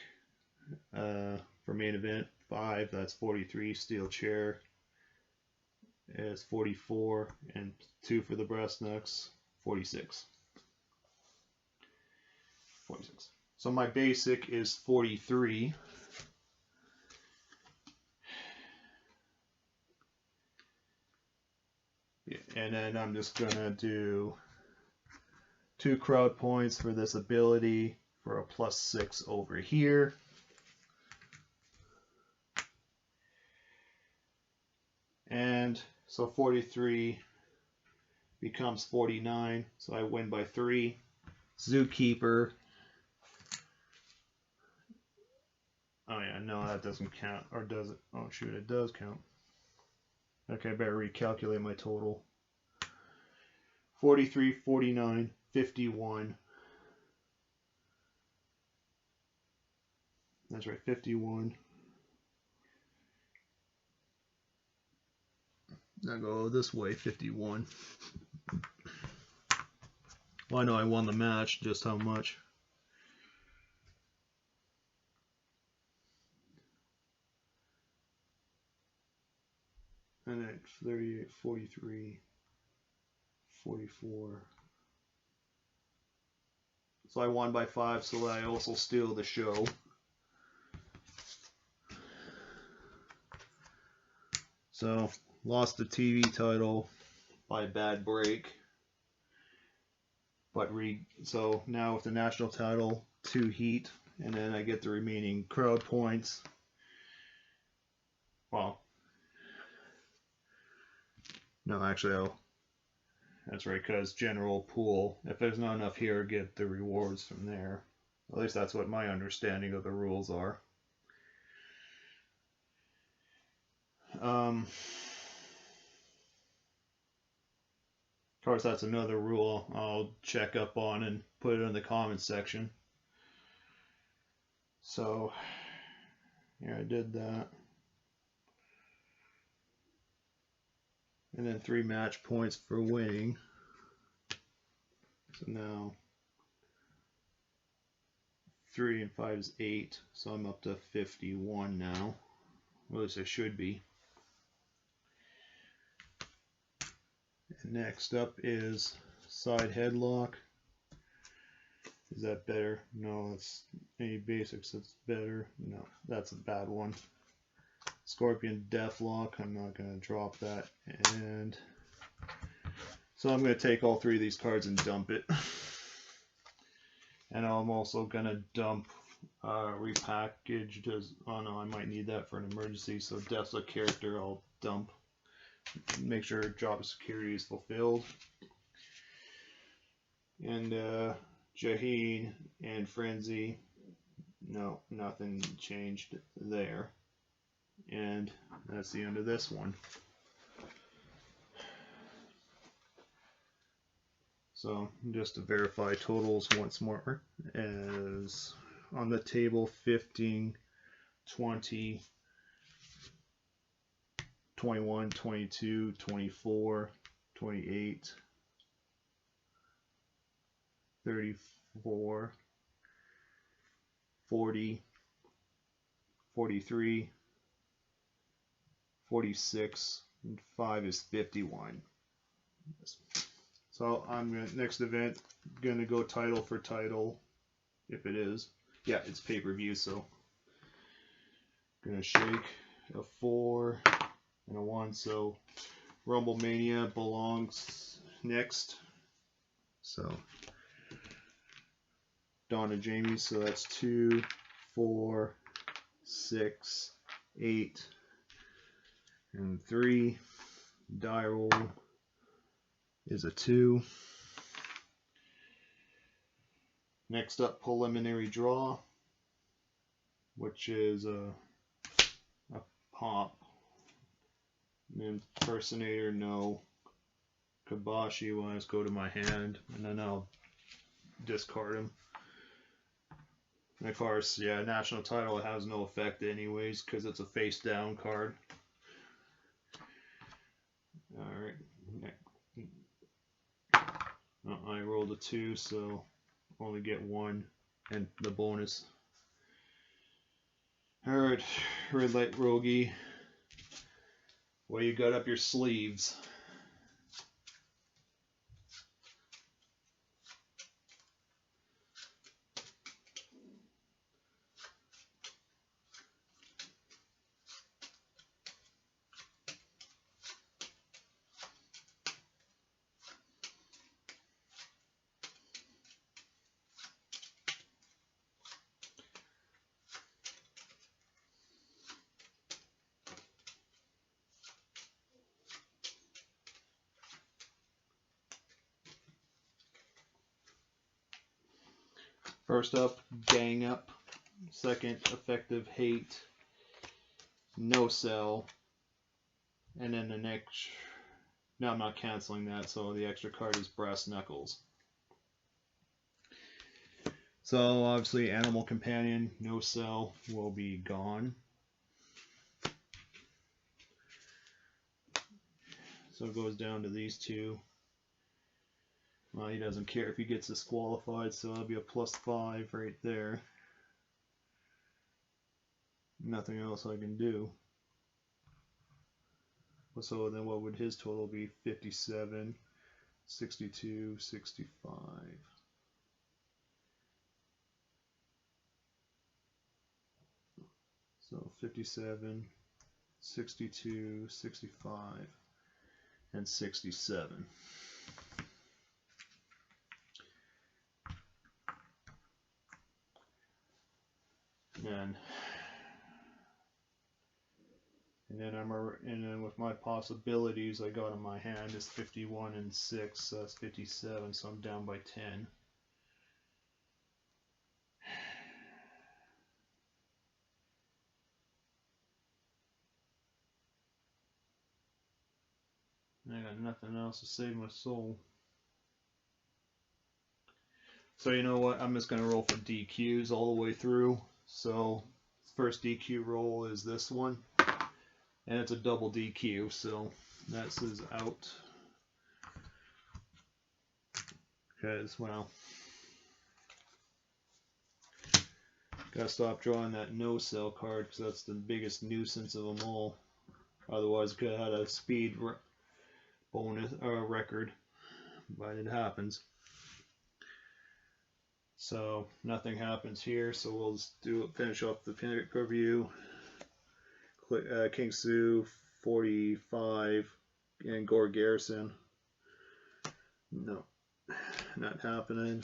for main event. 5, that's 43. Steel Chair is 44, and 2 for the Brass Knucks, 46. 46. So my basic is 43. And then I'm just gonna do 2 crowd points for this ability for a +6 over here. And so 43 becomes 49, so I win by 3. Zookeeper. Oh yeah, no, that doesn't count. Or does it? Oh shoot, it does count. Okay, I better recalculate my total. 43, 49, 51. That's right, 51. Now go this way, 51. Well, I know I won the match, just how much. And then 38, 43, 44. So I won by 5, so I also steal the show. So, lost the TV title by a bad break. But so now with the national title, 2 heat, and then I get the remaining crowd points. Well, no, actually, that's right, because general pool, if there's not enough here, get the rewards from there. At least that's what my understanding of the rules are. Of course, that's another rule I'll check up on and put it in the comments section. So, yeah, I did that. And then 3 match points for winning. So now 3 and 5 is 8, so I'm up to 51 now. Well, at least I should be. And next up is side headlock. Is that better? No, it's any basics that's better. No, that's a bad one. Scorpion Deathlock, I'm not going to drop that. And so I'm going to take all 3 of these cards and dump it. And I'm also going to dump repackaged. Oh no, I might need that for an emergency. So Death's a character I'll dump. make sure job security is fulfilled. And Jaheen and Frenzy, no, nothing changed there. And that's the end of this one. So just to verify totals once more, as on the table 15, 20, 21, 22, 24, 28, 34, 40, 43, 46, and 5 is 51. So I'm gonna, next event, gonna go title for title, if it is. Yeah, it's pay-per-view, so gonna shake a 4 and a 1. So Rumble Mania belongs next. So Donna Jamie, so that's 2, 4, 6, 8, and 3. Die roll is a 2. Next up, preliminary draw, which is a pop. Impersonator, no. Kabashi, will just go to my hand, and then I'll discard him. And of course, yeah, national title has no effect anyways, because it's a face down card. Alright. I rolled a 2, so only get 1, and the bonus. Alright, Red Light Rogie. What you got up your sleeves? First up, Gang Up. Second, Effective Hate. No Sell. And then the next... No, I'm not canceling that, so the extra card is Brass Knuckles. So, obviously, Animal Companion, No Sell, will be gone. So it goes down to these two. Well, he doesn't care if he gets disqualified, so that'll be a +5 right there. Nothing else I can do. So then what would his total be? 57, 62, 65. So 57, 62, 65, and 67. And then with my possibilities I got in my hand is 51 and 6, so that's 57, so I'm down by 10. I got nothing else to save my soul. So you know what, I'm just going to roll for DQs all the way through. So first DQ roll is this one. And it's a double DQ, so that's his out. Because, well, gotta stop drawing that no sell card because that's the biggest nuisance of them all. Otherwise, could have had a speed bonus record, but it happens. So nothing happens here, so we'll just finish off the pay-per-view. King Sue 45 and Gore Garrison. No, not happening.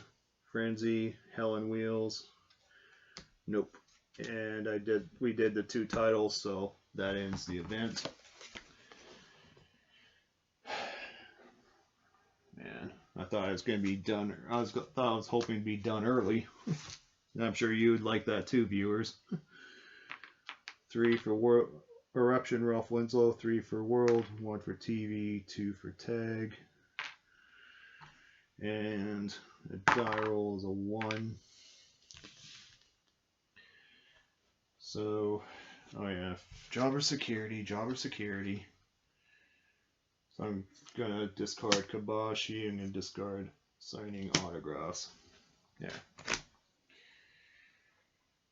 Frenzy, Hell on Wheels. Nope. And we did the 2 titles, so that ends the event. thought it was going to be done. I was hoping to be done early. And I'm sure you'd like that too, viewers. 3 for World Eruption, Ralph Winslow. 3 for World. 1 for TV. 2 for Tag. And the die roll is a 1. So, oh yeah, Jobber Security. So I'm gonna discard Kabashi and then discard signing autographs. Yeah.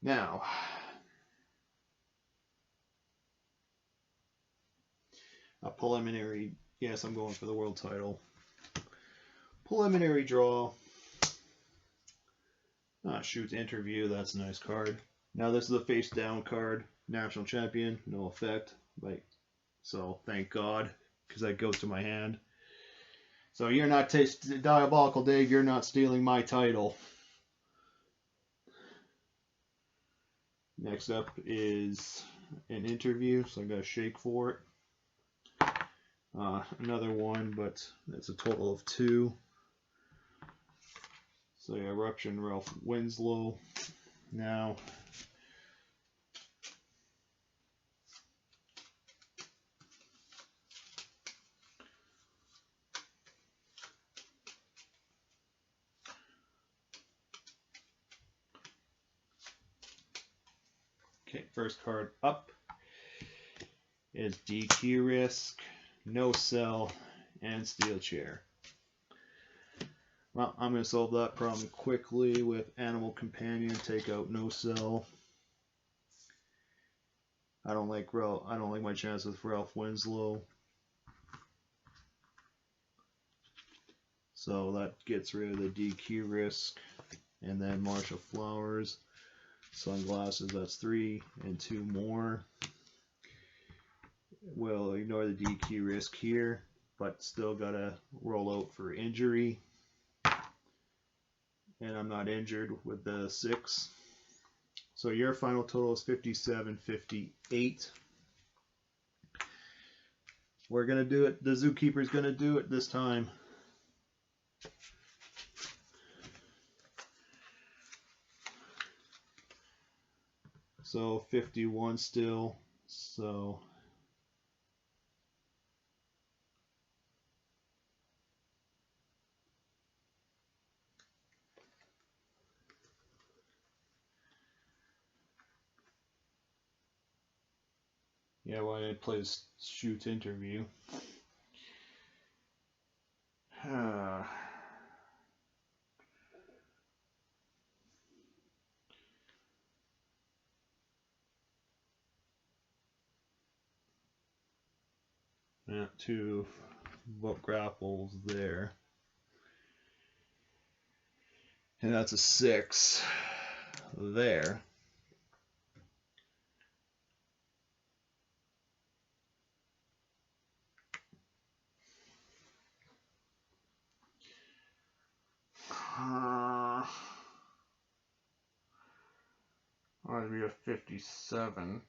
Now, a preliminary. Yes, I'm going for the world title. Preliminary draw. Shoot interview. That's a nice card. Now this is a face down card. National champion. No effect. So thank God, because that goes to my hand. So you're not Diabolical Dave. You're not stealing my title. Next up is an interview. So I'm gonna shake for it. Another one, but that's a total of 2. So yeah, Eruption, Ralph Winslow. Now, okay, first card up is DQ Risk, No Sell, and Steel Chair. Well, I'm going to solve that problem quickly with Animal Companion. Take out No Sell. I don't like my chances with Ralph Winslow. So that gets rid of the DQ Risk. And then Marshall Flowers. Sunglasses, that's 3 and 2 more. We'll ignore the DQ Risk here, but still got to roll out for injury. And I'm not injured with the 6. So your final total is 57.58. We're going to do it. The Zookeeper's going to do it this time. So 51 still. So yeah, well, I didn't play this shoot interview. Yeah, 2 grapples there. And that's a 6 there. I'd be a 57.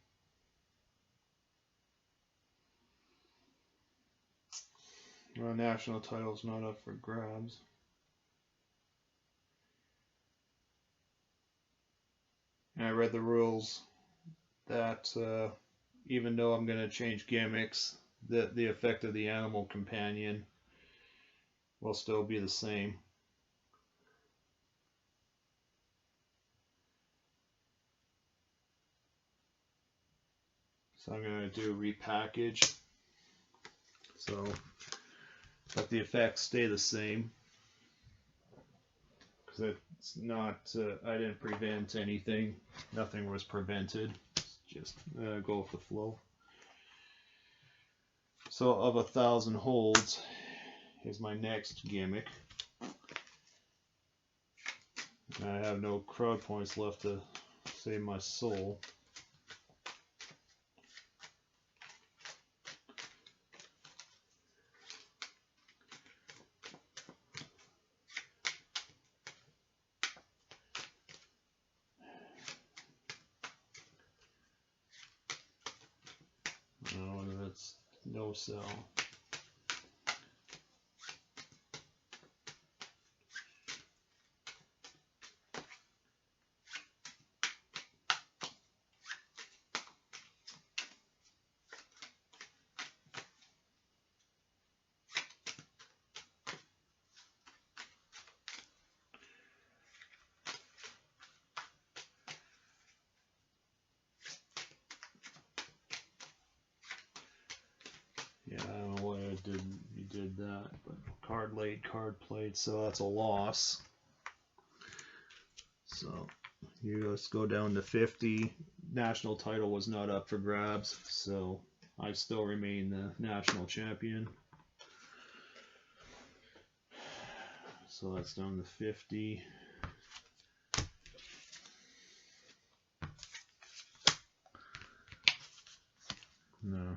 Well, national title's not up for grabs. And I read the rules that even though I'm going to change gimmicks, the effect of the Animal Companion will still be the same. So I'm going to do repackage. So, but the effects stay the same. Because it's not, I didn't prevent anything. Nothing was prevented. Just go with the flow. So of 1,000 holds is my next gimmick. And I have no crowd points left to save my soul. No, that's no sell. did that, but card laid, card played, so that's a loss. So you let's go down to 50. National title was not up for grabs, so I still remain the national champion. So that's down to 50. No.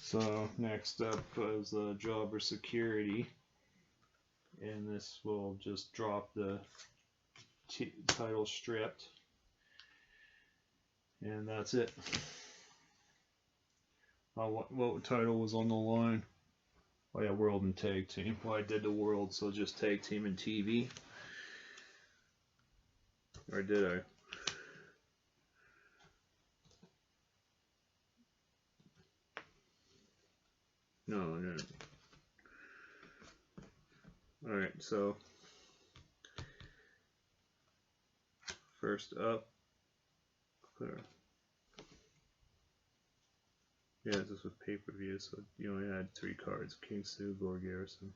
So next up is the jobber security, and this will just drop the title stripped, and that's it. What title was on the line? Oh yeah, world and tag team. Well, I did the world, so just tag team and TV. Or did I? No. Alright, so first up, clear. Yeah, this was pay-per-view, so you only had 3 cards. King Sue, Gore Garrison.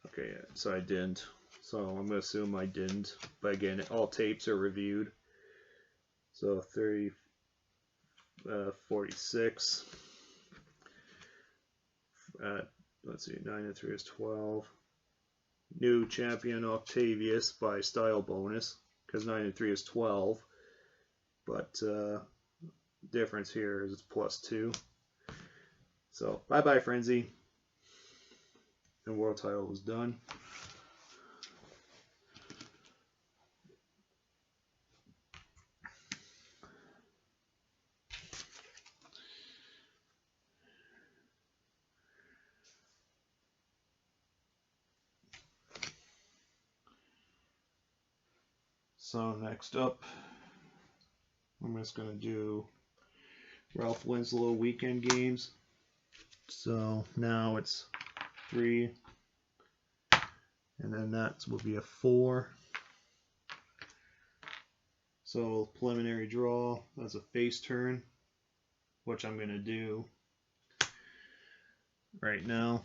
Okay, yeah, so I didn't. So I'm going to assume I didn't. But again, all tapes are reviewed. So 30, 46. Let's see, 9 and 3 is 12. New champion Octavius by style bonus, because 9 and 3 is 12. But difference here is it's +2. So bye bye Frenzy. The world title is done. So next up, I'm just going to do Ralph Winslow weekend games. So now it's 3, and then that will be a 4. So preliminary draw, that's a face turn, which I'm going to do right now.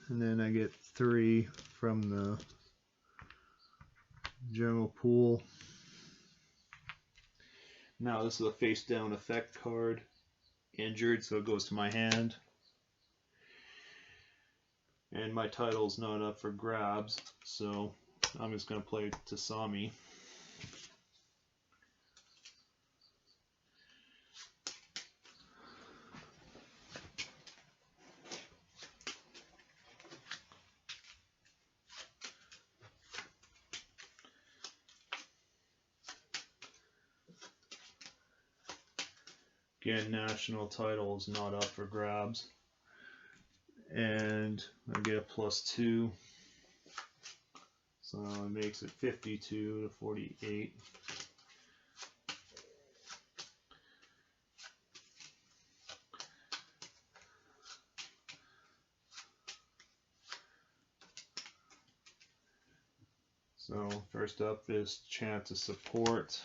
And then I get 3 from the general pool. Now this is a face down effect card. Injured, so it goes to my hand. And my title's not up for grabs, so I'm just going to play Tasami. Again, national title is not up for grabs. And I get a +2. So it makes it 52 to 48. So first up is chance of support.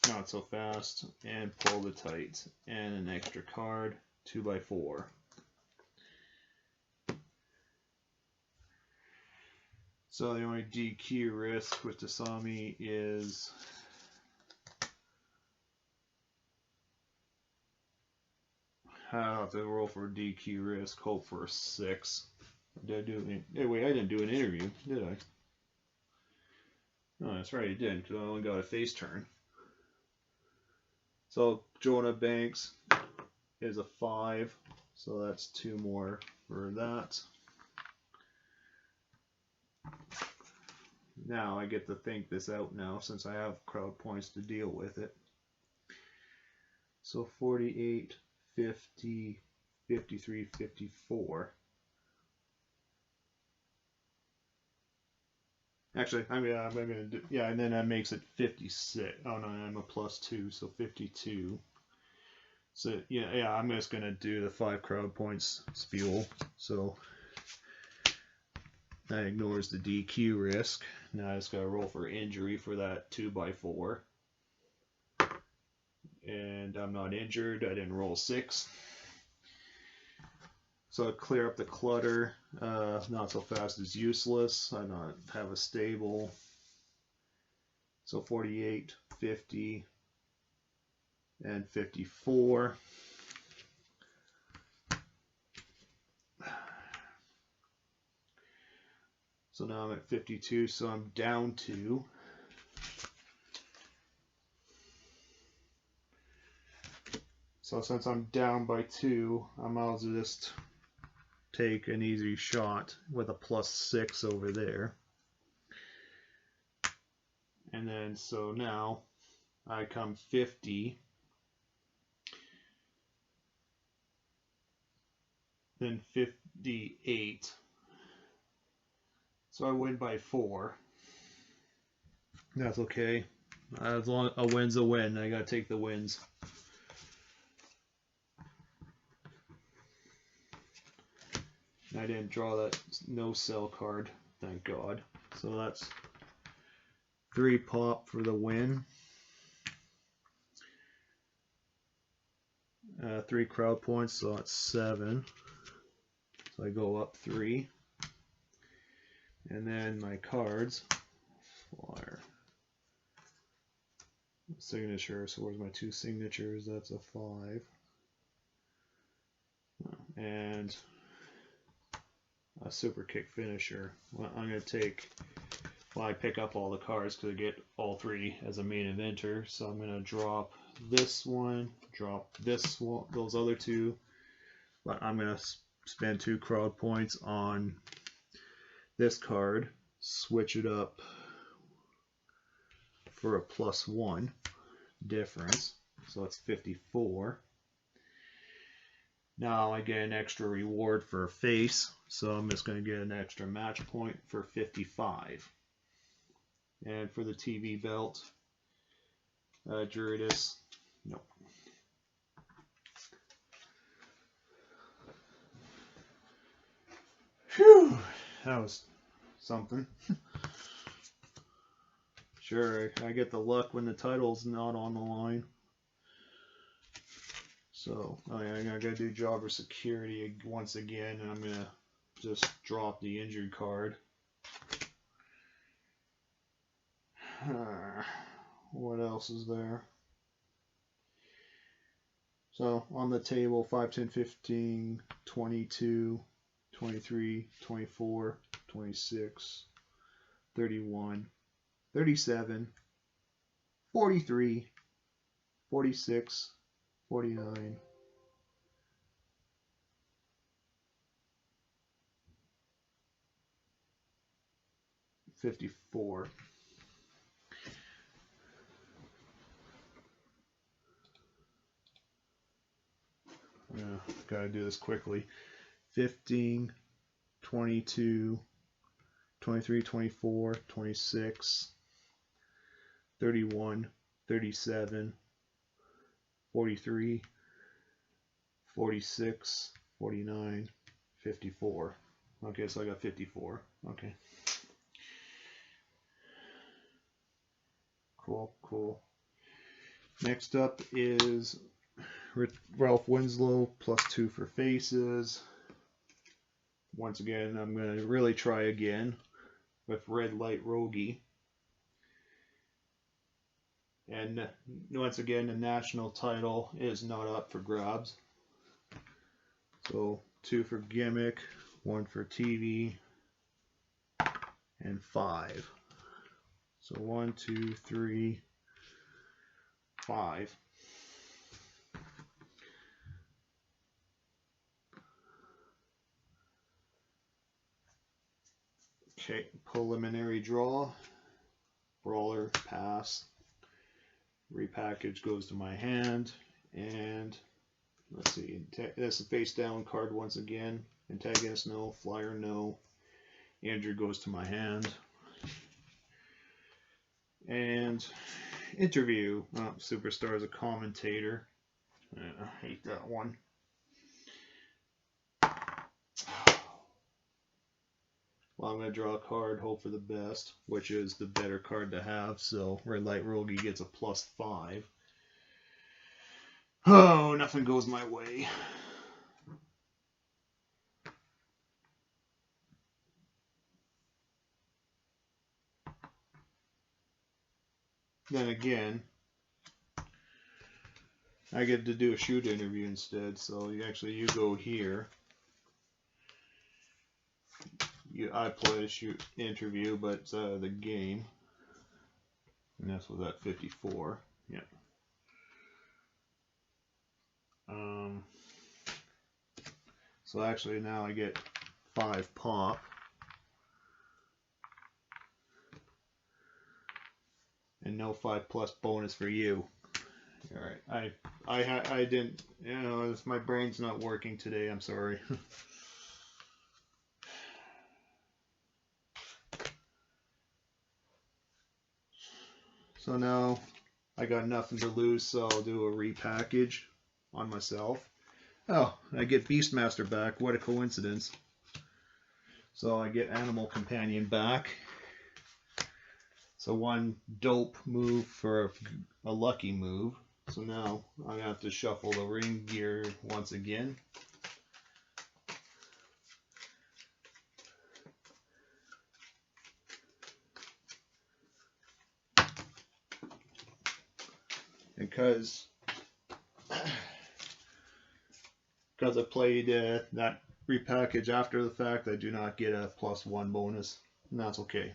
Not so fast, and pull the tight, and an extra card, 2x4. So the only DQ risk with Tasami is I don't have to roll for a DQ risk, hope for a 6. Did I do it? Wait, I didn't do an interview, did I? No, that's right, I did, because I only got a face turn. So Jonah Banks is a 5, so that's 2 more for that. Now I get to think this out now since I have crowd points to deal with it. So 48, 50, 53, 54. Actually, I'm gonna do, yeah, and then that makes it 56. Oh no, I'm a +2, so 52. So yeah, I'm just gonna do the 5 crowd points spiel. So that ignores the DQ risk. Now I just gotta roll for injury for that 2x4. And I'm not injured. I didn't roll 6. So I clear up the clutter. Not so fast is useless. I don't have a stable. So 48, 50, and 54. So now I'm at 52, so I'm down 2. So since I'm down by 2, I might as well just take an easy shot with a +6 over there. And then so now I come 50. Then 58. So I win by 4. That's okay. As long as a win's a win, I gotta take the wins. I didn't draw that no sell card, thank God. So that's 3 pop for the win. 3 crowd points, so that's 7. So I go up 3. And then my cards, flyer, signature, so where's my 2 signatures? That's a 5. And a super kick finisher. Well, I'm going to take, well, I pick up all the cards because I get all 3 as a main eventer. So I'm going to drop this one, drop this one, those other 2. But I'm going to spend 2 crowd points on this card, switch it up for a +1 difference. So it's 54. Now I get an extra reward for a face, so I'm just going to get an extra match point for 55. And for the TV belt, Druidus, nope. Phew, that was something. Sure, I get the luck when the title's not on the line. So, oh yeah, I gotta do jobber security once again, and I'm gonna just drop the injured card. What else is there? So, on the table, 5, 10, 15, 22, 23, 24, 26, 31, 37, 43, 46, 49, 54. Yeah, gotta do this quickly. 15, 22, 23, 24, 26, 31, 37, 43, 46, 49, 54. Okay, so I got 54. Okay. Cool. Next up is Ralph Winslow, +2 for faces. Once again, I'm going to really try again with Red Light Rogie. And once again, the national title is not up for grabs. So 2 for gimmick, 1 for TV, and 5. So 1, 2, 3, 5. Okay, preliminary draw. Brawler, pass. Repackage goes to my hand. And let's see, that's a face down card once again. Antagonist, no. Flyer, no. Andrew goes to my hand. And interview. Oh, Superstar is a commentator. I hate that one. Well, I'm going to draw a card, hope for the best, which is the better card to have. So Red Light Rogie gets a +5. Oh, nothing goes my way. Then again, I get to do a shoot interview instead. So you go here. I play a shoot interview, but it's out of the game. And this was at 54. Yeah. So actually now I get 5 pop. And no 5+ bonus for you. Alright. I didn't, you know, my brain's not working today, I'm sorry. So now I got nothing to lose, so I'll do a repackage on myself. Oh, I get Beastmaster back. What a coincidence. So I get Animal Companion back. So 1 dope move for a lucky move. So now I'm going to have to shuffle the ring gear once again. Because I played that repackage after the fact, I do not get a +1 bonus, and that's okay.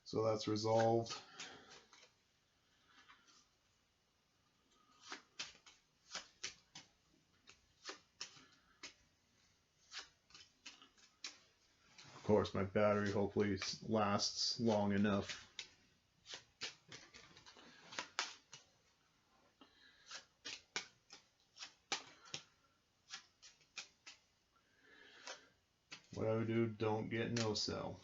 So that's resolved. Of course, my battery hopefully lasts long enough. What I would do, don't get no sell.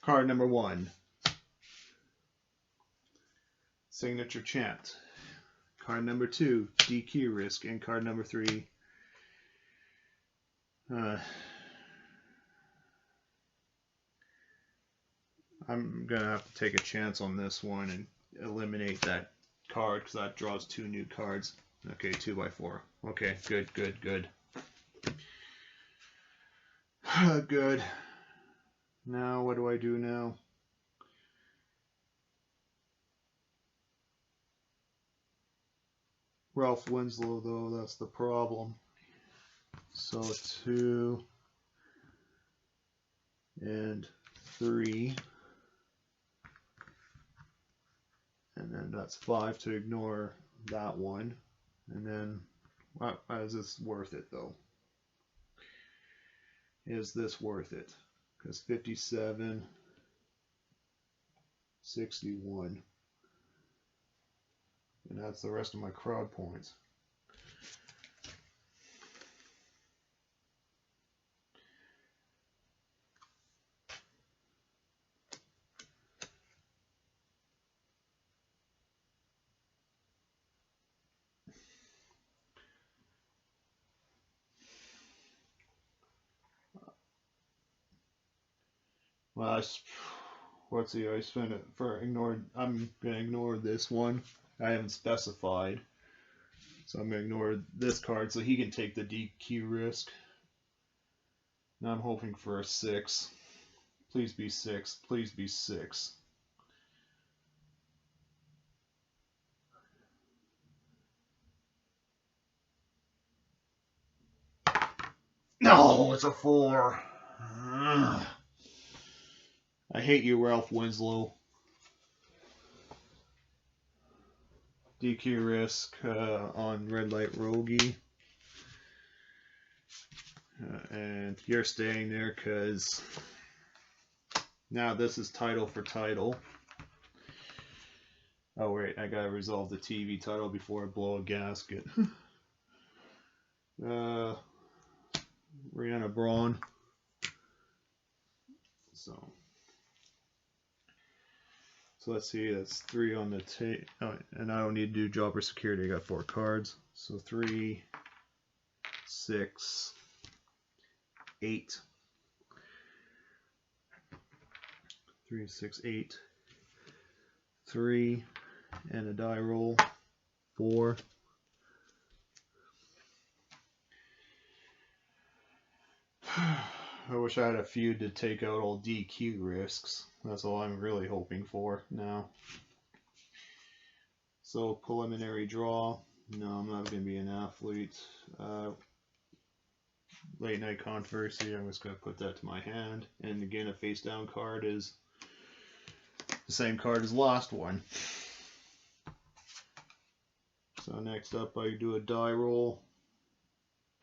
Card number 1. Signature Chant. Card number 2, DQ Risk. And card number 3, I'm going to have to take a chance on this one and eliminate that card because that draws 2 new cards. Okay, 2x4. Okay, good, good, good. Good. Now, what do I do now? Ralph Winslow, though, that's the problem. So 2 and 3. And then that's 5 to ignore that one. And then, is this worth it, though? Is this worth it? Because 57, 61. And that's the rest of my crowd points. Well, let's see, I spent it for ignored. I'm going to ignore this one. I haven't specified. So I'm going to ignore this card so he can take the DQ risk. Now I'm hoping for a 6. Please be 6. Please be 6. No, it's a 4. Ugh. I hate you, Ralph Winslow. DQ risk on Red Light Rogie. And you're staying there because now this is title for title. Oh wait, I gotta resolve the TV title before I blow a gasket. Rihanna Braun. So let's see, that's 3 on the table. Oh, and I don't need to do jobber security. I got 4 cards. So 3, 6, 8. 3, 6, 8. 3 and a die roll. 4. I wish I had a few to take out all DQ risks. That's all I'm really hoping for now. So preliminary draw. No, I'm not going to be an athlete. Late night controversy. I'm just going to put that to my hand. And again, a face down card is the same card as last one. So next up, I do a die roll.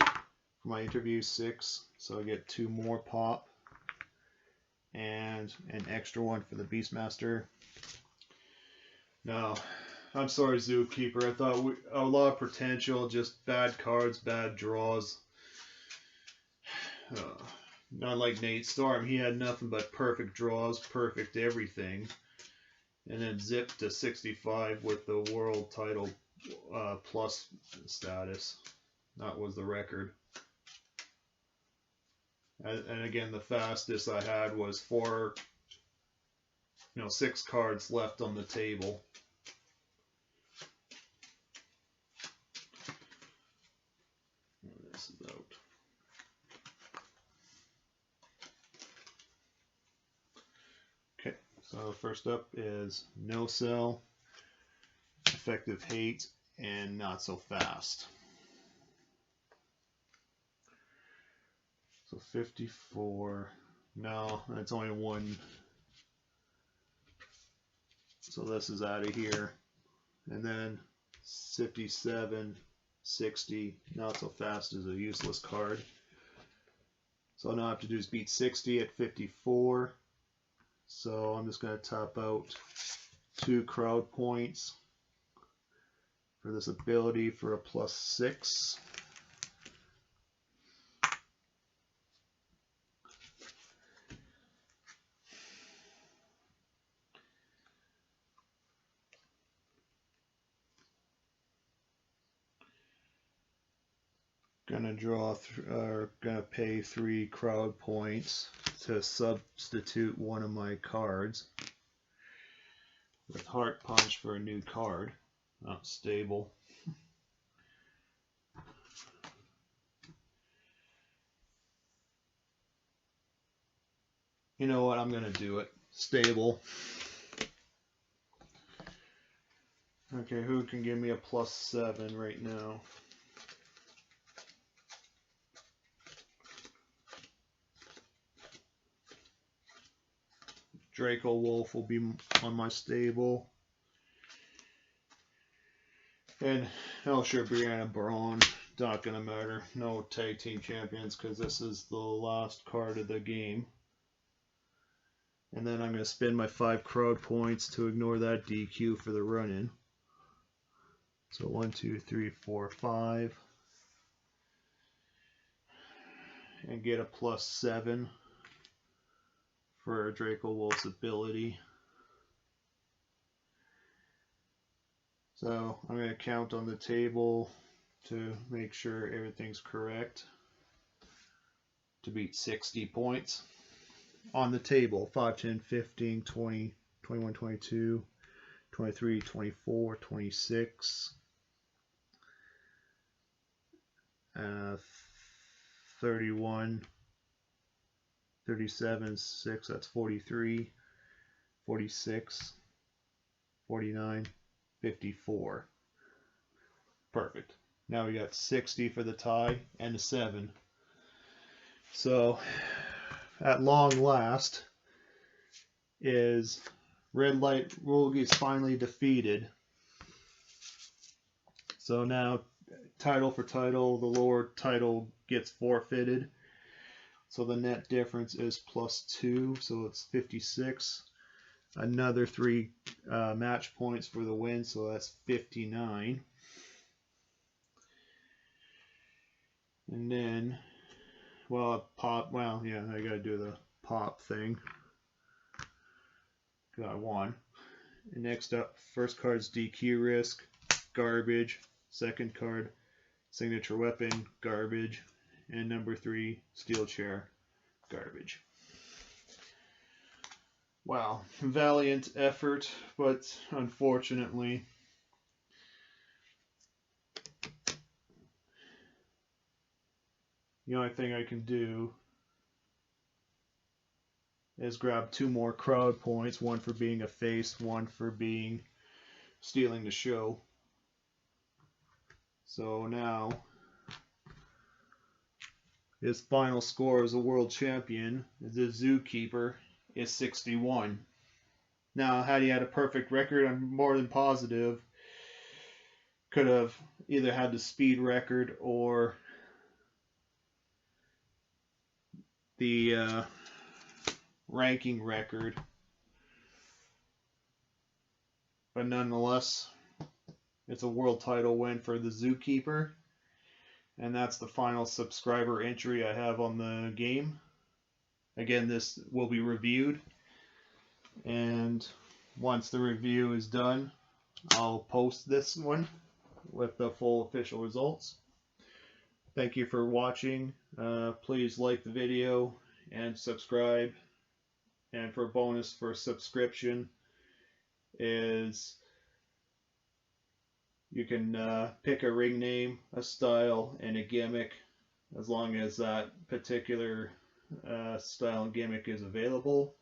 For my interview, 6. So I get 2 more pop. And an extra one for the Beastmaster. No, I'm sorry, Zookeeper. I thought a lot of potential, just bad cards, bad draws. Not like Nate Storm. He had nothing but perfect draws, perfect everything. And then zipped to 65 with the world title plus status. That was the record. And again, the fastest I had was 6 cards left on the table. This is out. Okay, so first up is No Sell, Effective Hate, and Not So Fast. So 54, no, that's only 1. So this is out of here. And then 57, 60, Not So Fast is a useless card. So all I have to do is beat 60 at 54. So I'm just going to top out 2 crowd points for this ability for a +6. Gonna pay 3 crowd points to substitute one of my cards with Heart Punch for a new card. Not stable. You know what? I'm gonna do it. Stable. Okay, who can give me a +7 right now? Draco Wolf will be on my stable. And sure, Brianna Braun, not gonna matter. No tag team champions because this is the last card of the game. And then I'm gonna spend my 5 crowd points to ignore that DQ for the run-in. So 1, 2, 3, 4, 5. And get a +7 for Draco Wolf's ability. So I'm going to count on the table to make sure everything's correct to beat 60 points. On the table, 5, 10, 15, 20, 21, 22, 23, 24, 26, 31, 37, 6, that's 43, 46, 49, 54. Perfect. Now we got 60 for the tie and a 7. So at long last is Red Light Rogue is finally defeated. So now title for title, the lower title gets forfeited. So the net difference is +2, so it's 56. Another 3 match points for the win, so that's 59. And then, I gotta do the pop thing. Got one. And next up, first card's DQ risk, garbage. Second card, signature weapon, garbage. And number 3, steel chair, garbage. Wow, valiant effort, but unfortunately, the only thing I can do is grab 2 more crowd points, one for being a face, one for being stealing the show. So now his final score as a world champion, the Zookeeper, is 61. Now, had he had a perfect record, I'm more than positive could have either had the speed record or the ranking record. But nonetheless, it's a world title win for the Zookeeper. And that's the final subscriber entry I have on the game. Again, this will be reviewed. And once the review is done, I'll post this one with the full official results. Thank you for watching. Please like the video and subscribe. And for bonus for subscription is you can pick a ring name, a style, and a gimmick, as long as that particular style and gimmick is available.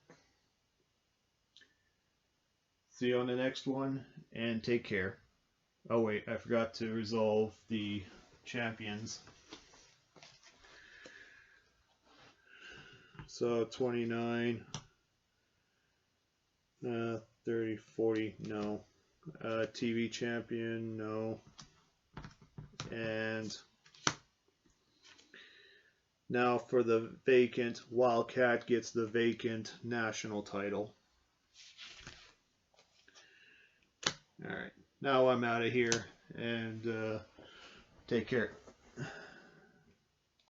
See you on the next one, and take care. Oh wait, I forgot to resolve the champions. So 29, 30, 40, no. TV champion, no. And now for the vacant, Wildcat gets the vacant national title. Alright, now I'm out of here, and take care.